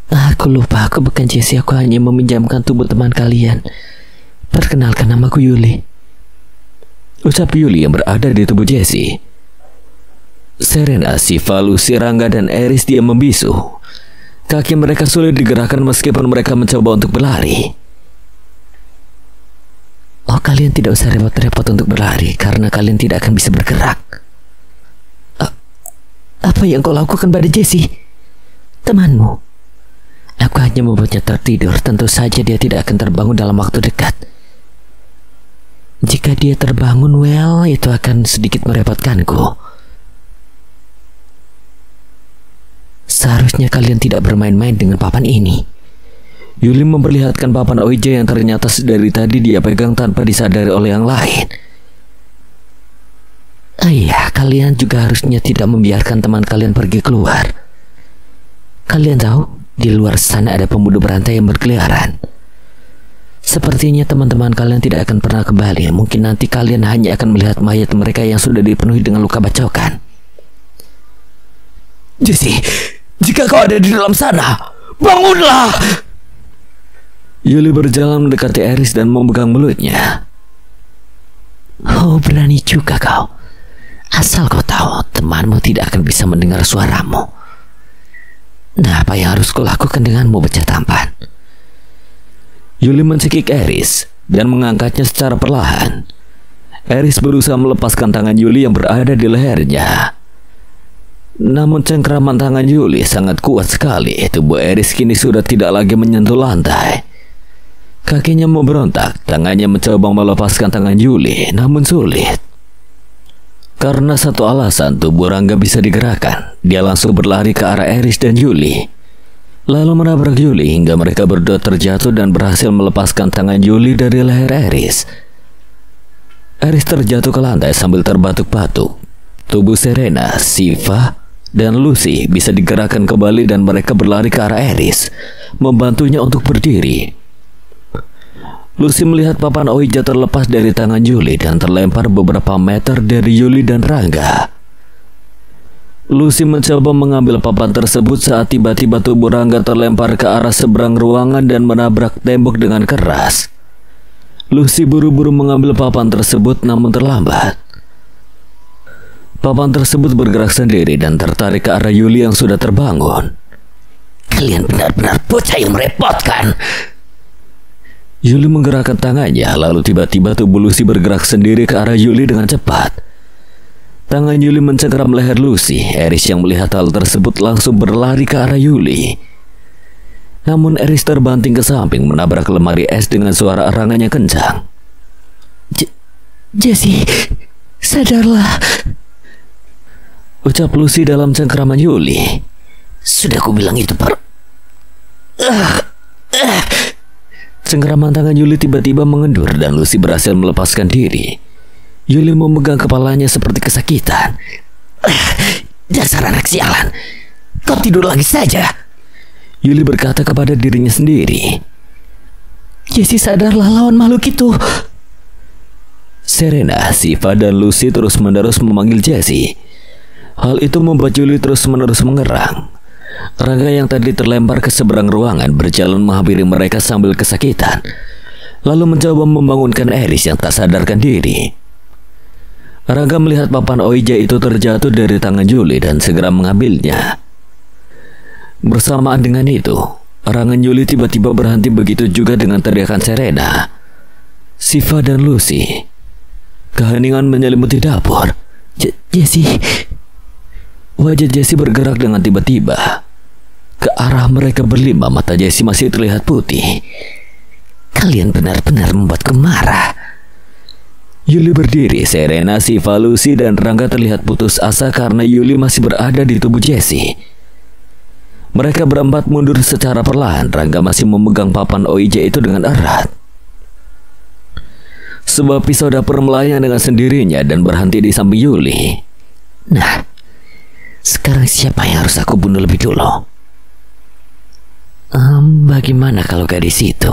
"Aku lupa, aku bukan Jessie, aku hanya meminjamkan tubuh teman kalian. Perkenalkan, namaku Yuli," ucap Yuli yang berada di tubuh Jessie. Serena, Siva, Lucy, Rangga, dan Eris diam membisu. Kaki mereka sulit digerakkan meskipun mereka mencoba untuk berlari. "Oh, kalian tidak usah repot-repot untuk berlari karena kalian tidak akan bisa bergerak." "Apa yang kau lakukan pada Jessie?" "Temanmu. Aku hanya membuatnya tertidur. Tentu saja dia tidak akan terbangun dalam waktu dekat. Jika dia terbangun, well, itu akan sedikit merepotkanku. Seharusnya kalian tidak bermain-main dengan papan ini." Yuli memperlihatkan papan Ouija yang ternyata dari tadi dia pegang tanpa disadari oleh yang lain. "Iya, kalian juga harusnya tidak membiarkan teman kalian pergi keluar. Kalian tahu, di luar sana ada pembunuh berantai yang berkeliaran. Sepertinya teman-teman kalian tidak akan pernah kembali. Mungkin nanti kalian hanya akan melihat mayat mereka yang sudah dipenuhi dengan luka bacokan." "Jessie, jika kau ada di dalam sana, bangunlah!" Yuli berjalan mendekati Eris dan memegang mulutnya. "Oh, berani juga kau. Asal kau tahu, temanmu tidak akan bisa mendengar suaramu. Nah, apa yang harus kau lakukan denganmu, bocah tampan?" Yuli mencekik Eris dan mengangkatnya secara perlahan. Eris berusaha melepaskan tangan Yuli yang berada di lehernya. Namun cengkraman tangan Yuli sangat kuat sekali. Tubuh Eris kini sudah tidak lagi menyentuh lantai. Kakinya memberontak, tangannya mencoba melepaskan tangan Yuli, namun sulit. Karena satu alasan, tubuh Rangga bisa digerakkan. Dia langsung berlari ke arah Eris dan Yuli, lalu menabrak Yuli hingga mereka berdua terjatuh dan berhasil melepaskan tangan Yuli dari leher Eris. Eris terjatuh ke lantai sambil terbatuk-batuk. Tubuh Serena, Siva, dan Lucy bisa digerakkan kembali dan mereka berlari ke arah Eris, membantunya untuk berdiri. Lucy melihat papan Ouija terlepas dari tangan Yuli dan terlempar beberapa meter dari Yuli dan Rangga. Lucy mencoba mengambil papan tersebut saat tiba-tiba tubuh Rangga terlempar ke arah seberang ruangan dan menabrak tembok dengan keras. Lucy buru-buru mengambil papan tersebut namun terlambat. Papan tersebut bergerak sendiri dan tertarik ke arah Yuli yang sudah terbangun. "Kalian benar-benar bocah yang merepotkan." Yuli menggerakkan tangannya, lalu tiba-tiba tubuh Lucy bergerak sendiri ke arah Yuli dengan cepat. Tangan Yuli mencengkram leher Lucy. Eris yang melihat hal tersebut langsung berlari ke arah Yuli. Namun Eris terbanting ke samping menabrak lemari es dengan suara erangannya kencang. "Jessie, sadarlah," ucap Lucy dalam cengkraman Yuli. "Sudah kubilang itu, Cengkraman tangan Yuli tiba-tiba mengendur dan Lucy berhasil melepaskan diri. Yuli memegang kepalanya seperti kesakitan. Dasar anak sialan, kau tidur lagi saja." Yuli berkata kepada dirinya sendiri. "Jessie, sadarlah, lawan makhluk itu." Serena, Siva, dan Lucy terus-menerus memanggil Jessie. Hal itu membuat Yuli terus-menerus mengerang. Rangga yang tadi terlempar ke seberang ruangan berjalan menghampiri mereka sambil kesakitan, lalu mencoba membangunkan Eris yang tak sadarkan diri. Rangga melihat papan Ouija itu terjatuh dari tangan Yuli dan segera mengambilnya. Bersamaan dengan itu, erangan Yuli tiba-tiba berhenti, begitu juga dengan teriakan Serena, Siva, dan Lucy. Keheningan menyelimuti dapur. Jessie. Wajah Jessie bergerak dengan tiba-tiba. Ke arah mereka berlima, mata Jessie masih terlihat putih. "Kalian benar-benar membuatku marah." Yuli berdiri. Serena, Siva, Lucy, dan Rangga terlihat putus asa karena Yuli masih berada di tubuh Jessie. Mereka berempat mundur secara perlahan. Rangga masih memegang papan OIJ itu dengan erat. Sebuah pisau dapur melayang dengan sendirinya dan berhenti di samping Yuli. Nah, sekarang siapa yang harus aku bunuh lebih dulu? Bagaimana kalau gadis itu?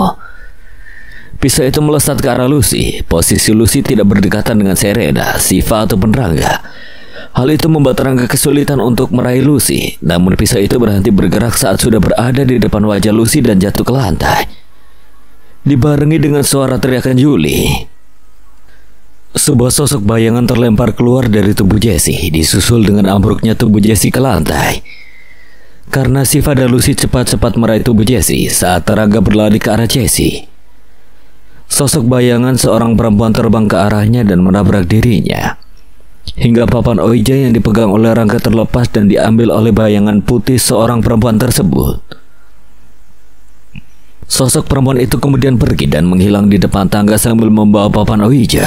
Pisau itu melesat ke arah Lucy. Posisi Lucy tidak berdekatan dengan Serena, Siva ataupun Rangga. Hal itu membuat Rangga kesulitan untuk meraih Lucy. Namun pisau itu berhenti bergerak saat sudah berada di depan wajah Lucy dan jatuh ke lantai. Dibarengi dengan suara teriakan Yuli. Sebuah sosok bayangan terlempar keluar dari tubuh Jessie, disusul dengan ambruknya tubuh Jessie ke lantai. Karena Siva dan Lucy cepat-cepat meraih tubuh Jessie saat Rangga berlari ke arah Jessie. Sosok bayangan seorang perempuan terbang ke arahnya dan menabrak dirinya. Hingga papan OIJ yang dipegang oleh Rangga terlepas dan diambil oleh bayangan putih seorang perempuan tersebut. Sosok perempuan itu kemudian pergi dan menghilang di depan tangga sambil membawa papan OIJ.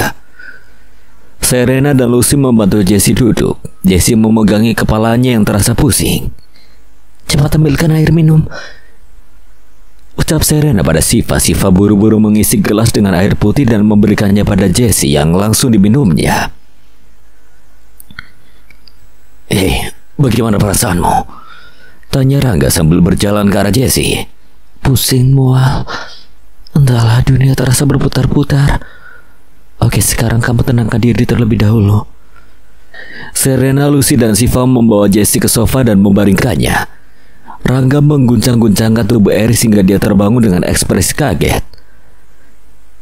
Serena dan Lucy membantu Jessie duduk. Jessie memegangi kepalanya yang terasa pusing. Cepat ambilkan air minum, ucap Serena pada Siva. Siva buru-buru mengisi gelas dengan air putih dan memberikannya pada Jessie yang langsung diminumnya. Bagaimana perasaanmu? Tanya Rangga sambil berjalan ke arah Jessie. Pusing, mual. Entahlah, dunia terasa berputar-putar. Oke, sekarang kamu tenangkan diri terlebih dahulu. Serena, Lucy, dan Siva membawa Jessie ke sofa dan membaringkannya. Rangga mengguncang-guncangkan tubuh Eris hingga dia terbangun dengan ekspresi kaget.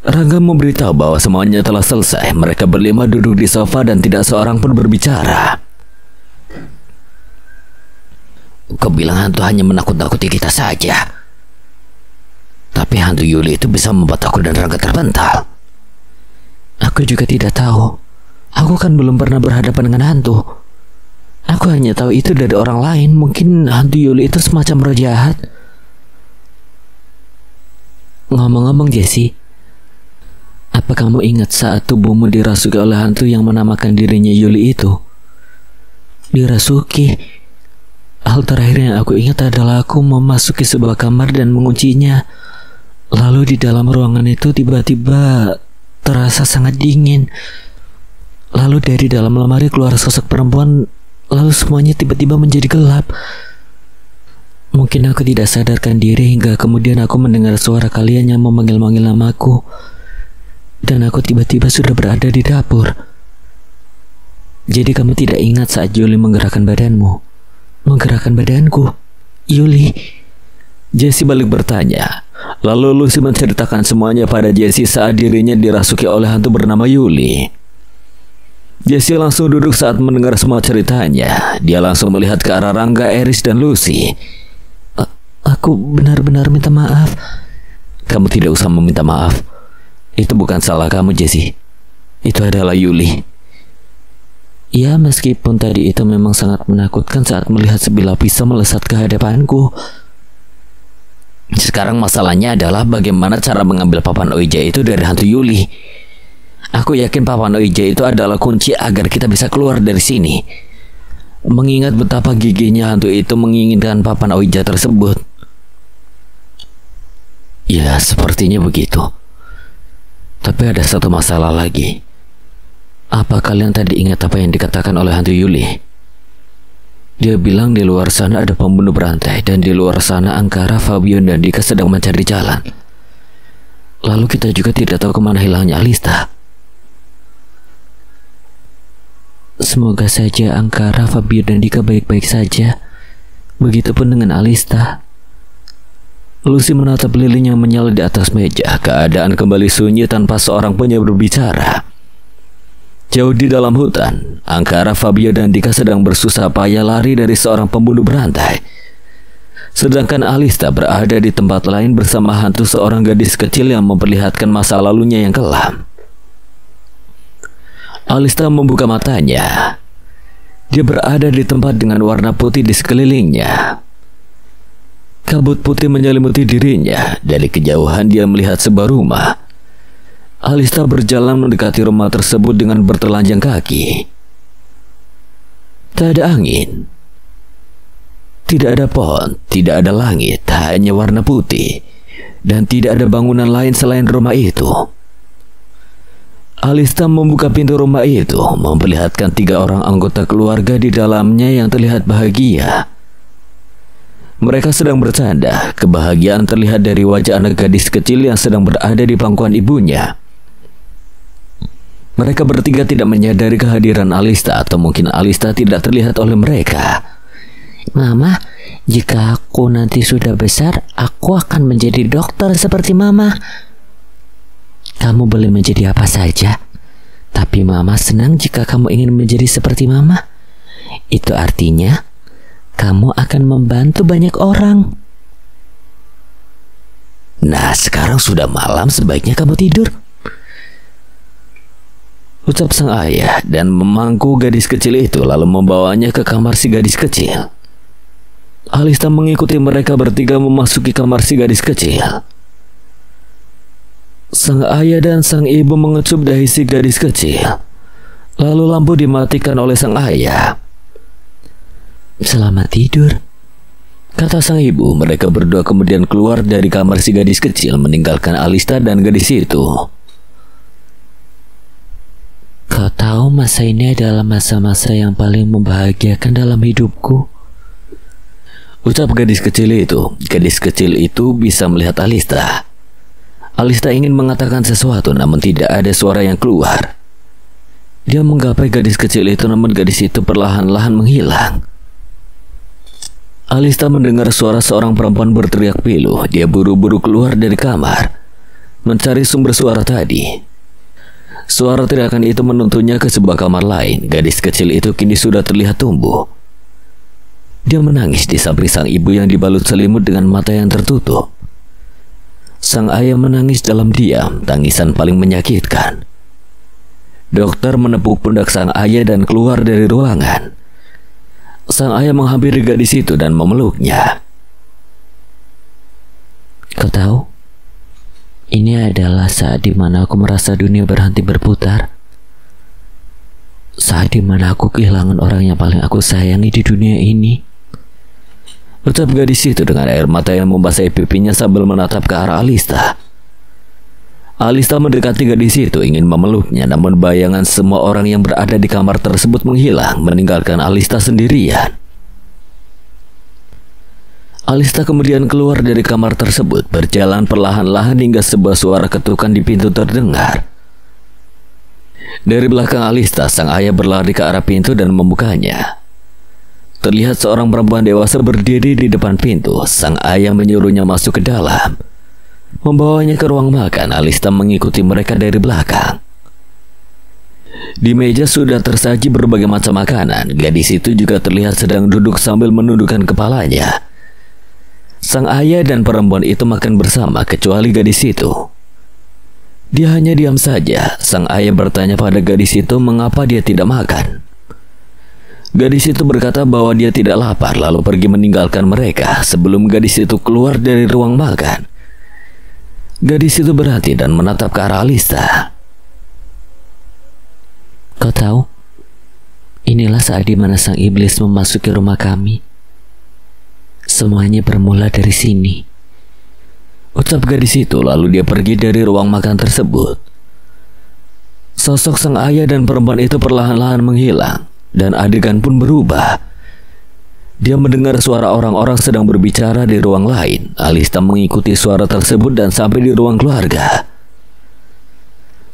Rangga memberitahu bahwa semuanya telah selesai. Mereka berlima duduk di sofa dan tidak seorang pun berbicara. Kau bilang hantu hanya menakut-nakuti kita saja. Tapi hantu Yuli itu bisa membuat aku dan Rangga terpental. Aku juga tidak tahu. Aku kan belum pernah berhadapan dengan hantu. Aku hanya tahu itu dari orang lain. Mungkin hantu Yuli itu semacam roh jahat. Ngomong-ngomong Jessie, apa kamu ingat saat tubuhmu dirasuki oleh hantu yang menamakan dirinya Yuli itu? Dirasuki. Hal terakhir yang aku ingat adalah aku memasuki sebuah kamar dan menguncinya. Lalu di dalam ruangan itu tiba-tiba terasa sangat dingin. Lalu dari dalam lemari keluar sosok perempuan. Lalu semuanya tiba-tiba menjadi gelap. Mungkin aku tidak sadarkan diri hingga kemudian aku mendengar suara kalian yang memanggil-manggil namaku. Dan aku tiba-tiba sudah berada di dapur. Jadi kamu tidak ingat saat Yuli menggerakkan badanmu? Menggerakkan badanku? Yuli? Jessie balik bertanya. Lalu Lucy menceritakan semuanya pada Jessie saat dirinya dirasuki oleh hantu bernama Yuli. Jessie langsung duduk saat mendengar semua ceritanya. Dia langsung melihat ke arah Rangga, Eris, dan Lucy. Aku benar-benar minta maaf. Kamu tidak usah meminta maaf. Itu bukan salah kamu, Jessie. Itu adalah Yuli. Ya, meskipun tadi itu memang sangat menakutkan saat melihat sebilah pisau melesat ke hadapanku. Sekarang masalahnya adalah bagaimana cara mengambil papan OIJ itu dari hantu Yuli. Aku yakin papan OIJ itu adalah kunci agar kita bisa keluar dari sini. Mengingat betapa giginya hantu itu menginginkan papan OIJ tersebut. Ya, sepertinya begitu. Tapi ada satu masalah lagi. Apa kalian tadi ingat apa yang dikatakan oleh hantu Yuli? Dia bilang di luar sana ada pembunuh berantai dan di luar sana Angkara, Fabian, dan Dika sedang mencari jalan. Lalu kita juga tidak tahu kemana hilangnya Alista. Semoga saja Angkara, Fabian, dan Dika baik-baik saja. Begitupun dengan Alista. Lucy menatap lilin yang menyala di atas meja. Keadaan kembali sunyi tanpa seorang pun yang berbicara. Jauh di dalam hutan, Angkara, Fabio, dan Dika sedang bersusah payah lari dari seorang pembunuh berantai. Sedangkan Alista berada di tempat lain bersama hantu seorang gadis kecil yang memperlihatkan masa lalunya yang kelam. Alista membuka matanya. Dia berada di tempat dengan warna putih di sekelilingnya. Kabut putih menyelimuti dirinya. Dari kejauhan dia melihat sebuah rumah. Alista berjalan mendekati rumah tersebut dengan bertelanjang kaki. Tak ada angin. Tidak ada pohon, tidak ada langit, hanya warna putih. Dan tidak ada bangunan lain selain rumah itu. Alista membuka pintu rumah itu, memperlihatkan 3 orang anggota keluarga di dalamnya yang terlihat bahagia. Mereka sedang bercanda. Kebahagiaan terlihat dari wajah anak gadis kecil yang sedang berada di pangkuan ibunya. Mereka bertiga tidak menyadari kehadiran Alista, atau mungkin Alista tidak terlihat oleh mereka. Mama, jika aku nanti sudah besar, aku akan menjadi dokter seperti Mama. Kamu boleh menjadi apa saja, tapi Mama senang jika kamu ingin menjadi seperti Mama. Itu artinya kamu akan membantu banyak orang. Nah, sekarang sudah malam, sebaiknya kamu tidur, ucap sang ayah dan memangku gadis kecil itu lalu membawanya ke kamar si gadis kecil. Alista mengikuti mereka bertiga memasuki kamar si gadis kecil. Sang ayah dan sang ibu mengecup dahi si gadis kecil. Lalu lampu dimatikan oleh sang ayah. Selamat tidur, kata sang ibu. Mereka berdua kemudian keluar dari kamar si gadis kecil, meninggalkan Alista dan gadis itu. Kau tahu masa ini adalah masa-masa yang paling membahagiakan dalam hidupku, ucap gadis kecil itu. Gadis kecil itu bisa melihat Alista. Alista ingin mengatakan sesuatu, namun tidak ada suara yang keluar. Dia menggapai gadis kecil itu, namun gadis itu perlahan-lahan menghilang. Alista mendengar suara seorang perempuan berteriak pilu. Dia buru-buru keluar dari kamar, mencari sumber suara tadi. Suara teriakan itu menuntunnya ke sebuah kamar lain. Gadis kecil itu kini sudah terlihat tumbuh. Dia menangis di samping sang ibu yang dibalut selimut dengan mata yang tertutup. Sang ayah menangis dalam diam, tangisan paling menyakitkan. Dokter menepuk pundak sang ayah dan keluar dari ruangan. Sang ayah menghampiri gadis itu dan memeluknya. Kau tahu, ini adalah saat di mana aku merasa dunia berhenti berputar. Saat di mana aku kehilangan orang yang paling aku sayangi di dunia ini, ucap gadis itu dengan air mata yang membasahi pipinya sambil menatap ke arah Alista. Alista mendekati gadis itu ingin memeluknya, namun bayangan semua orang yang berada di kamar tersebut menghilang, meninggalkan Alista sendirian. Alista kemudian keluar dari kamar tersebut, berjalan perlahan-lahan hingga sebuah suara ketukan di pintu terdengar. Dari belakang Alista, sang ayah berlari ke arah pintu dan membukanya. Terlihat seorang perempuan dewasa berdiri di depan pintu. Sang ayah menyuruhnya masuk ke dalam, membawanya ke ruang makan. Alista mengikuti mereka dari belakang. Di meja sudah tersaji berbagai macam makanan. Gadis itu juga terlihat sedang duduk sambil menundukkan kepalanya. Sang ayah dan perempuan itu makan bersama, kecuali gadis itu. Dia hanya diam saja. Sang ayah bertanya pada gadis itu mengapa dia tidak makan. Gadis itu berkata bahwa dia tidak lapar, lalu pergi meninggalkan mereka. Sebelum gadis itu keluar dari ruang makan, gadis itu berhenti dan menatap ke arah Alista. Kau tahu, inilah saat di mana sang iblis memasuki rumah kami. Semuanya bermula dari sini, ucap gadis itu. Lalu dia pergi dari ruang makan tersebut. Sosok sang ayah dan perempuan itu perlahan-lahan menghilang, dan adegan pun berubah. Dia mendengar suara orang-orang sedang berbicara di ruang lain. Alista mengikuti suara tersebut dan sampai di ruang keluarga.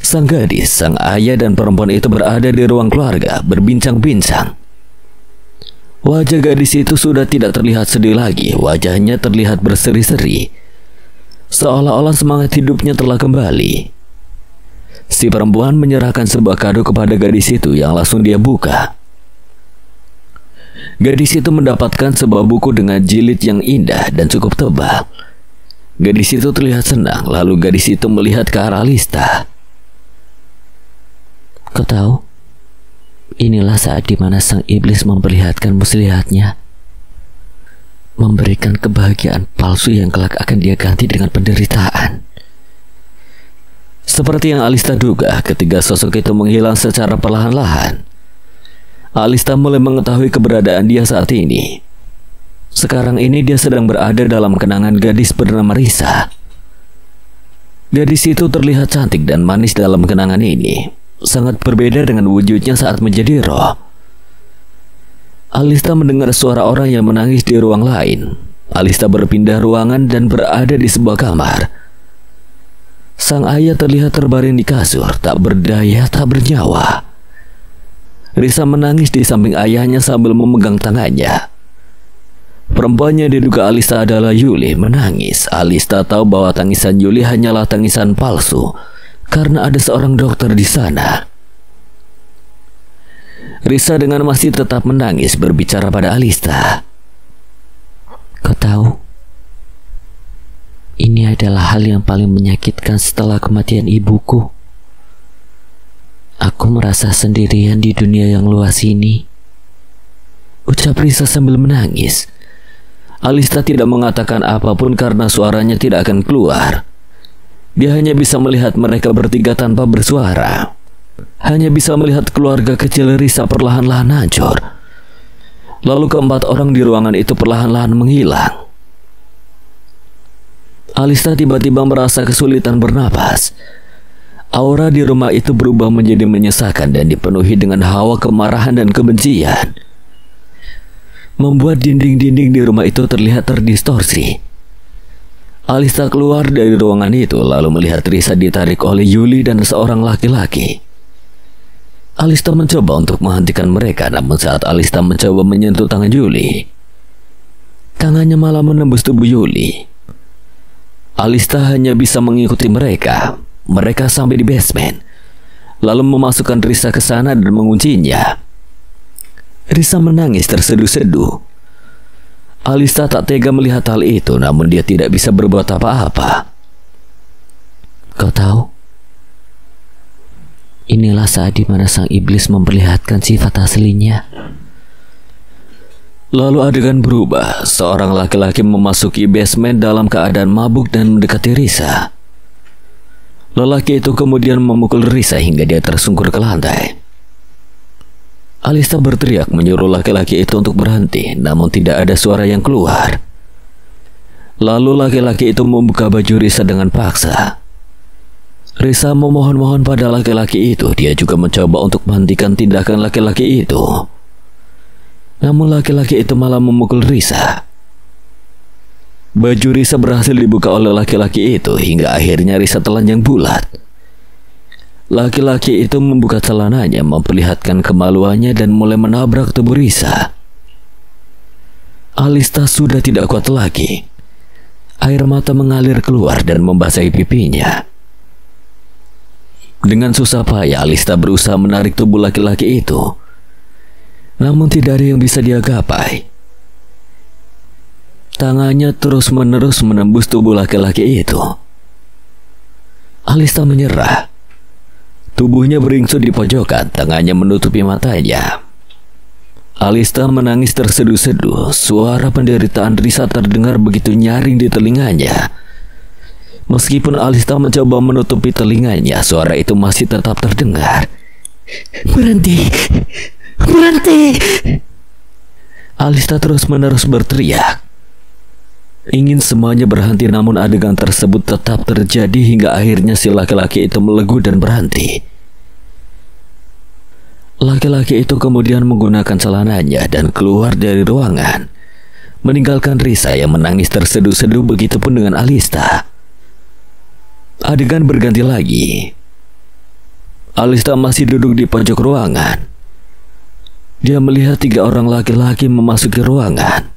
Sang gadis, sang ayah dan perempuan itu berada di ruang keluarga, berbincang-bincang. Wajah gadis itu sudah tidak terlihat sedih lagi. Wajahnya terlihat berseri-seri, seolah-olah semangat hidupnya telah kembali. Si perempuan menyerahkan sebuah kado kepada gadis itu yang langsung dia buka. Gadis itu mendapatkan sebuah buku dengan jilid yang indah dan cukup tebal. Gadis itu terlihat senang. Lalu gadis itu melihat ke arah Alista. Kau tahu, inilah saat di mana sang iblis memperlihatkan muslihatnya, memberikan kebahagiaan palsu yang kelak akan dia ganti dengan penderitaan. Seperti yang Alista duga, ketika sosok itu menghilang secara perlahan-lahan, Alista mulai mengetahui keberadaan dia saat ini. Sekarang ini dia sedang berada dalam kenangan gadis bernama Risa. Gadis itu terlihat cantik dan manis dalam kenangan ini, sangat berbeda dengan wujudnya saat menjadi roh. Alista mendengar suara orang yang menangis di ruang lain. Alista berpindah ruangan dan berada di sebuah kamar. Sang ayah terlihat terbaring di kasur, tak berdaya, tak bernyawa. Risa menangis di samping ayahnya sambil memegang tangannya. Perempuan yang diduga Alista adalah Yuli menangis. Alista tahu bahwa tangisan Yuli hanyalah tangisan palsu karena ada seorang dokter di sana. Risa dengan masih tetap menangis berbicara pada Alista. Kau tahu, ini adalah hal yang paling menyakitkan setelah kematian ibuku. Aku merasa sendirian di dunia yang luas ini, ucap Risa sambil menangis. Alista tidak mengatakan apapun karena suaranya tidak akan keluar. Dia hanya bisa melihat mereka bertiga tanpa bersuara. Hanya bisa melihat keluarga kecil Risa perlahan-lahan hancur. Lalu keempat orang di ruangan itu perlahan-lahan menghilang. Alista tiba-tiba merasa kesulitan bernapas. Aura di rumah itu berubah menjadi menyesakan dan dipenuhi dengan hawa kemarahan dan kebencian, membuat dinding-dinding di rumah itu terlihat terdistorsi. Alista keluar dari ruangan itu lalu melihat Risa ditarik oleh Yuli dan seorang laki-laki. Alista mencoba untuk menghentikan mereka, namun saat Alista mencoba menyentuh tangan Yuli, tangannya malah menembus tubuh Yuli. Alista hanya bisa mengikuti mereka. Mereka sampai di basement, lalu memasukkan Risa ke sana dan menguncinya. Risa menangis terseduh-seduh. Alista tak tega melihat hal itu, namun dia tidak bisa berbuat apa-apa. Kau tahu, inilah saat di mana sang iblis memperlihatkan sifat aslinya. Lalu adegan berubah. Seorang laki-laki memasuki basement dalam keadaan mabuk dan mendekati Risa. Lelaki itu kemudian memukul Risa hingga dia tersungkur ke lantai. Alista berteriak menyuruh laki-laki itu untuk berhenti, namun tidak ada suara yang keluar. Lalu laki-laki itu membuka baju Risa dengan paksa. Risa memohon-mohon pada laki-laki itu. Dia juga mencoba untuk menghentikan tindakan laki-laki itu, namun laki-laki itu malah memukul Risa. Baju Risa berhasil dibuka oleh laki-laki itu hingga akhirnya Risa telanjang bulat. Laki-laki itu membuka celananya memperlihatkan kemaluannya dan mulai menabrak tubuh Risa. Alista sudah tidak kuat lagi. Air mata mengalir keluar dan membasahi pipinya. Dengan susah payah Alista berusaha menarik tubuh laki-laki itu, namun tidak ada yang bisa dia gapai. Tangannya terus-menerus menembus tubuh laki-laki itu. Alista menyerah. Tubuhnya beringsut di pojokan, tangannya menutupi matanya. Alista menangis terseduh-seduh. Suara penderitaan Risa terdengar begitu nyaring di telinganya. Meskipun Alista mencoba menutupi telinganya, suara itu masih tetap terdengar. Berhenti, berhenti. Alista terus-menerus berteriak. Ingin semuanya berhenti, namun adegan tersebut tetap terjadi hingga akhirnya si laki-laki itu melegu dan berhenti. Laki-laki itu kemudian menggunakan celananya dan keluar dari ruangan, meninggalkan Risa yang menangis terseduh-seduh. Begitupun dengan Alista. Adegan berganti lagi. Alista masih duduk di pojok ruangan. Dia melihat 3 orang laki-laki memasuki ruangan.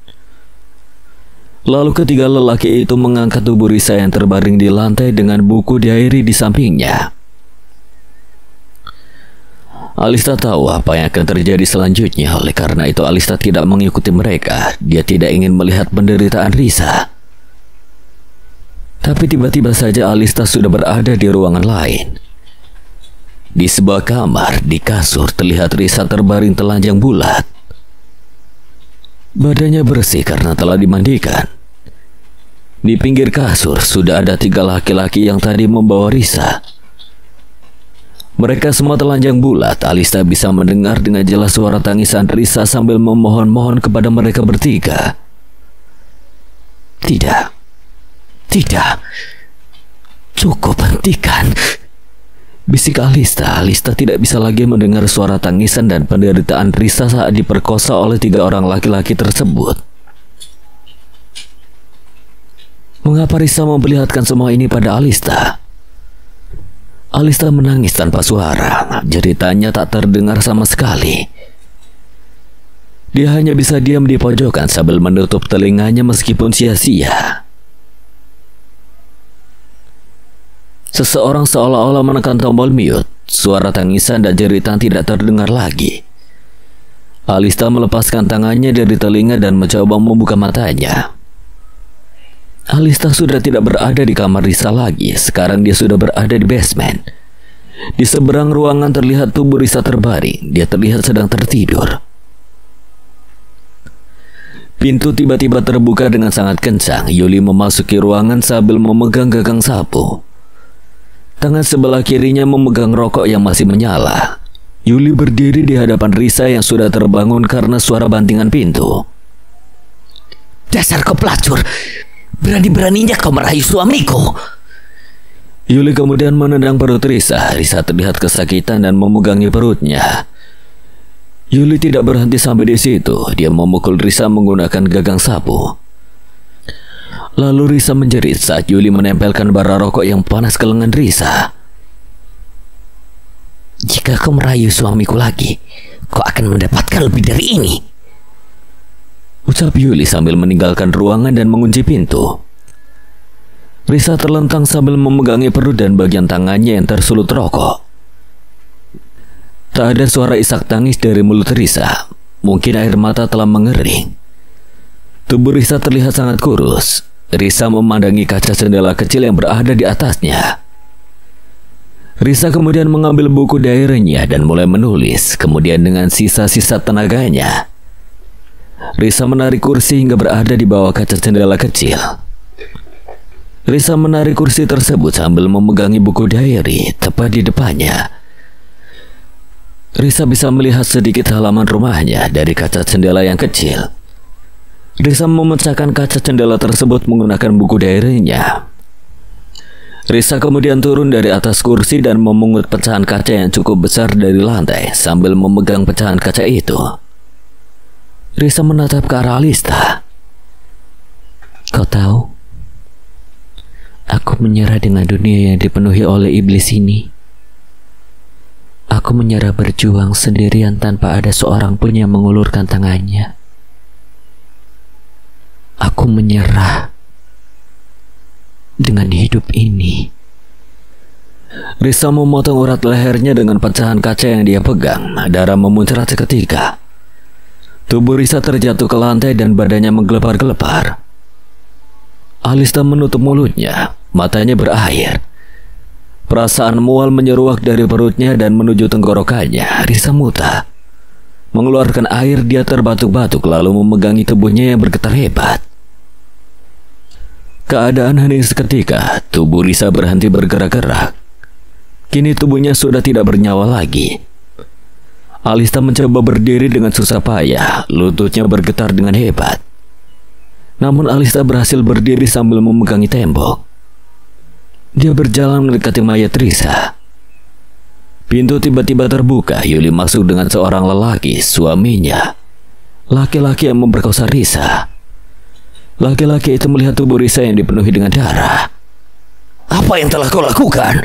Lalu ketiga lelaki itu mengangkat tubuh Risa yang terbaring di lantai dengan buku diary di sampingnya. Alista tahu apa yang akan terjadi selanjutnya. Oleh karena itu Alista tidak mengikuti mereka. Dia tidak ingin melihat penderitaan Risa. Tapi tiba-tiba saja Alista sudah berada di ruangan lain. Di sebuah kamar, di kasur terlihat Risa terbaring telanjang bulat. Badannya bersih karena telah dimandikan. Di pinggir kasur sudah ada 3 laki-laki yang tadi membawa Risa. Mereka semua telanjang bulat. Alista bisa mendengar dengan jelas suara tangisan Risa sambil memohon-mohon kepada mereka bertiga. Tidak. Tidak. Cukup, hentikan. Bisik Alista. Alista tidak bisa lagi mendengar suara tangisan dan penderitaan Risa saat diperkosa oleh 3 orang laki-laki tersebut. Mengapa Risa memperlihatkan semua ini pada Alista? Alista menangis tanpa suara. Jeritanya tak terdengar sama sekali. Dia hanya bisa diam di pojokan sambil menutup telinganya meskipun sia-sia. Seseorang seolah-olah menekan tombol mute. Suara tangisan dan jeritan tidak terdengar lagi. Alista melepaskan tangannya dari telinga dan mencoba membuka matanya. Alista sudah tidak berada di kamar Risa lagi. Sekarang dia sudah berada di basement. Di seberang ruangan terlihat tubuh Risa terbaring. Dia terlihat sedang tertidur. Pintu tiba-tiba terbuka dengan sangat kencang. Yuli memasuki ruangan sambil memegang gagang sapu. Tangan sebelah kirinya memegang rokok yang masih menyala. Yuli berdiri di hadapan Risa yang sudah terbangun karena suara bantingan pintu. Dasar kau pelacur! Berani-beraninya kau merayu suamiku! Yuli kemudian menendang perut Risa. Risa terlihat kesakitan dan memegangi perutnya. Yuli tidak berhenti sampai di situ. Dia memukul Risa menggunakan gagang sapu. Lalu Risa menjerit saat Yuli menempelkan bara rokok yang panas ke lengan Risa. Jika kau merayu suamiku lagi, kau akan mendapatkan lebih dari ini, ucap Yuli sambil meninggalkan ruangan dan mengunci pintu. Risa terlentang sambil memegangi perut dan bagian tangannya yang tersulut rokok. Tak ada suara isak tangis dari mulut Risa. Mungkin air mata telah mengering. Tubuh Risa terlihat sangat kurus. Risa memandangi kaca jendela kecil yang berada di atasnya. Risa kemudian mengambil buku diary-nya dan mulai menulis. Kemudian dengan sisa-sisa tenaganya, Risa menarik kursi hingga berada di bawah kaca jendela kecil. Risa menarik kursi tersebut sambil memegangi buku diary tepat di depannya. Risa bisa melihat sedikit halaman rumahnya dari kaca jendela yang kecil. Risa memecahkan kaca jendela tersebut menggunakan buku diary-nya. Risa kemudian turun dari atas kursi dan memungut pecahan kaca yang cukup besar dari lantai sambil memegang pecahan kaca itu. Risa menatap ke arah Alista. Kau tahu, aku menyerah dengan dunia yang dipenuhi oleh iblis ini. Aku menyerah berjuang sendirian tanpa ada seorang pun yang mengulurkan tangannya. Aku menyerah dengan hidup ini. Risa memotong urat lehernya dengan pecahan kaca yang dia pegang. Darah memuncrat seketika. Tubuh Risa terjatuh ke lantai dan badannya menggelepar-gelepar. Alista menutup mulutnya. Matanya berair. Perasaan mual menyeruak dari perutnya dan menuju tenggorokannya. Risa muntah. Mengeluarkan air, dia terbatuk-batuk lalu memegangi tubuhnya yang bergetar hebat. Keadaan hening seketika. Tubuh Risa berhenti bergerak-gerak. Kini tubuhnya sudah tidak bernyawa lagi. Alista mencoba berdiri dengan susah payah. Lututnya bergetar dengan hebat. Namun Alista berhasil berdiri sambil memegangi tembok. Dia berjalan mendekati mayat Risa. Pintu tiba-tiba terbuka. Yuli masuk dengan seorang lelaki, suaminya. Laki-laki yang memperkosa Risa. Laki-laki itu melihat tubuh Risa yang dipenuhi dengan darah. Apa yang telah kau lakukan?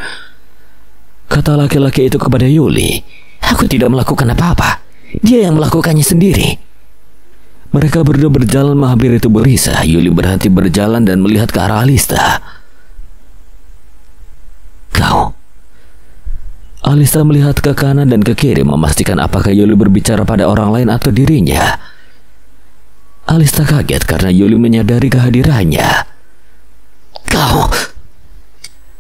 Kata laki-laki itu kepada Yuli. Aku tidak melakukan apa-apa. Dia yang melakukannya sendiri. Mereka berdua berjalan menghampiri tubuh Risa. Yuli berhenti berjalan dan melihat ke arah Alista. Kau. Alista melihat ke kanan dan ke kiri memastikan apakah Yuli berbicara pada orang lain atau dirinya. Alista kaget karena Yuli menyadari kehadirannya. Kau.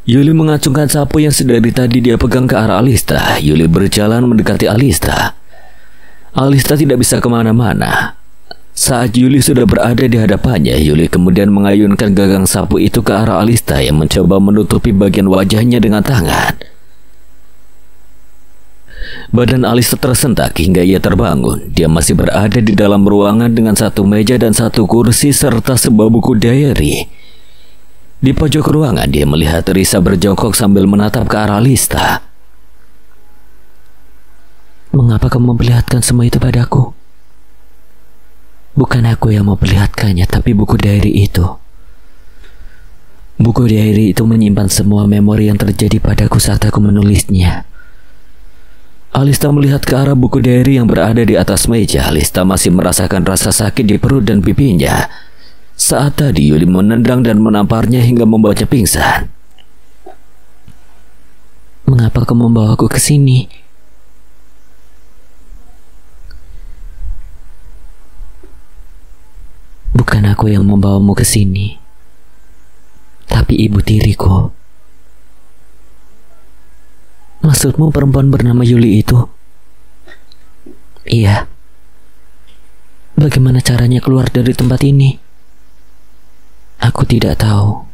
Yuli mengacungkan sapu yang sedari tadi dia pegang ke arah Alista. Yuli berjalan mendekati Alista. Alista tidak bisa kemana-mana. Saat Yuli sudah berada di hadapannya, Yuli kemudian mengayunkan gagang sapu itu ke arah Alista yang mencoba menutupi bagian wajahnya dengan tangan. Badan Alista tersentak hingga ia terbangun. Dia masih berada di dalam ruangan dengan satu meja dan satu kursi serta sebuah buku diary. Di pojok ruangan dia melihat Risa berjongkok sambil menatap ke arah Alista. Mengapa kamu memperlihatkan semua itu padaku? Bukan aku yang memperlihatkannya, tapi buku diary itu. Buku diary itu menyimpan semua memori yang terjadi padaku saat aku menulisnya. Alista melihat ke arah buku diary yang berada di atas meja. Alista masih merasakan rasa sakit di perut dan pipinya. Saat tadi Yuli menendang dan menamparnya hingga membuatnya pingsan. Mengapa kamu membawa aku ke sini? Bukan aku yang membawamu ke sini, tapi ibu tiriku. Maksudmu perempuan bernama Yuli itu? Iya. Bagaimana caranya keluar dari tempat ini? Aku tidak tahu.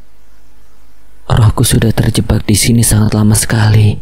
Rohku sudah terjebak di sini sangat lama sekali.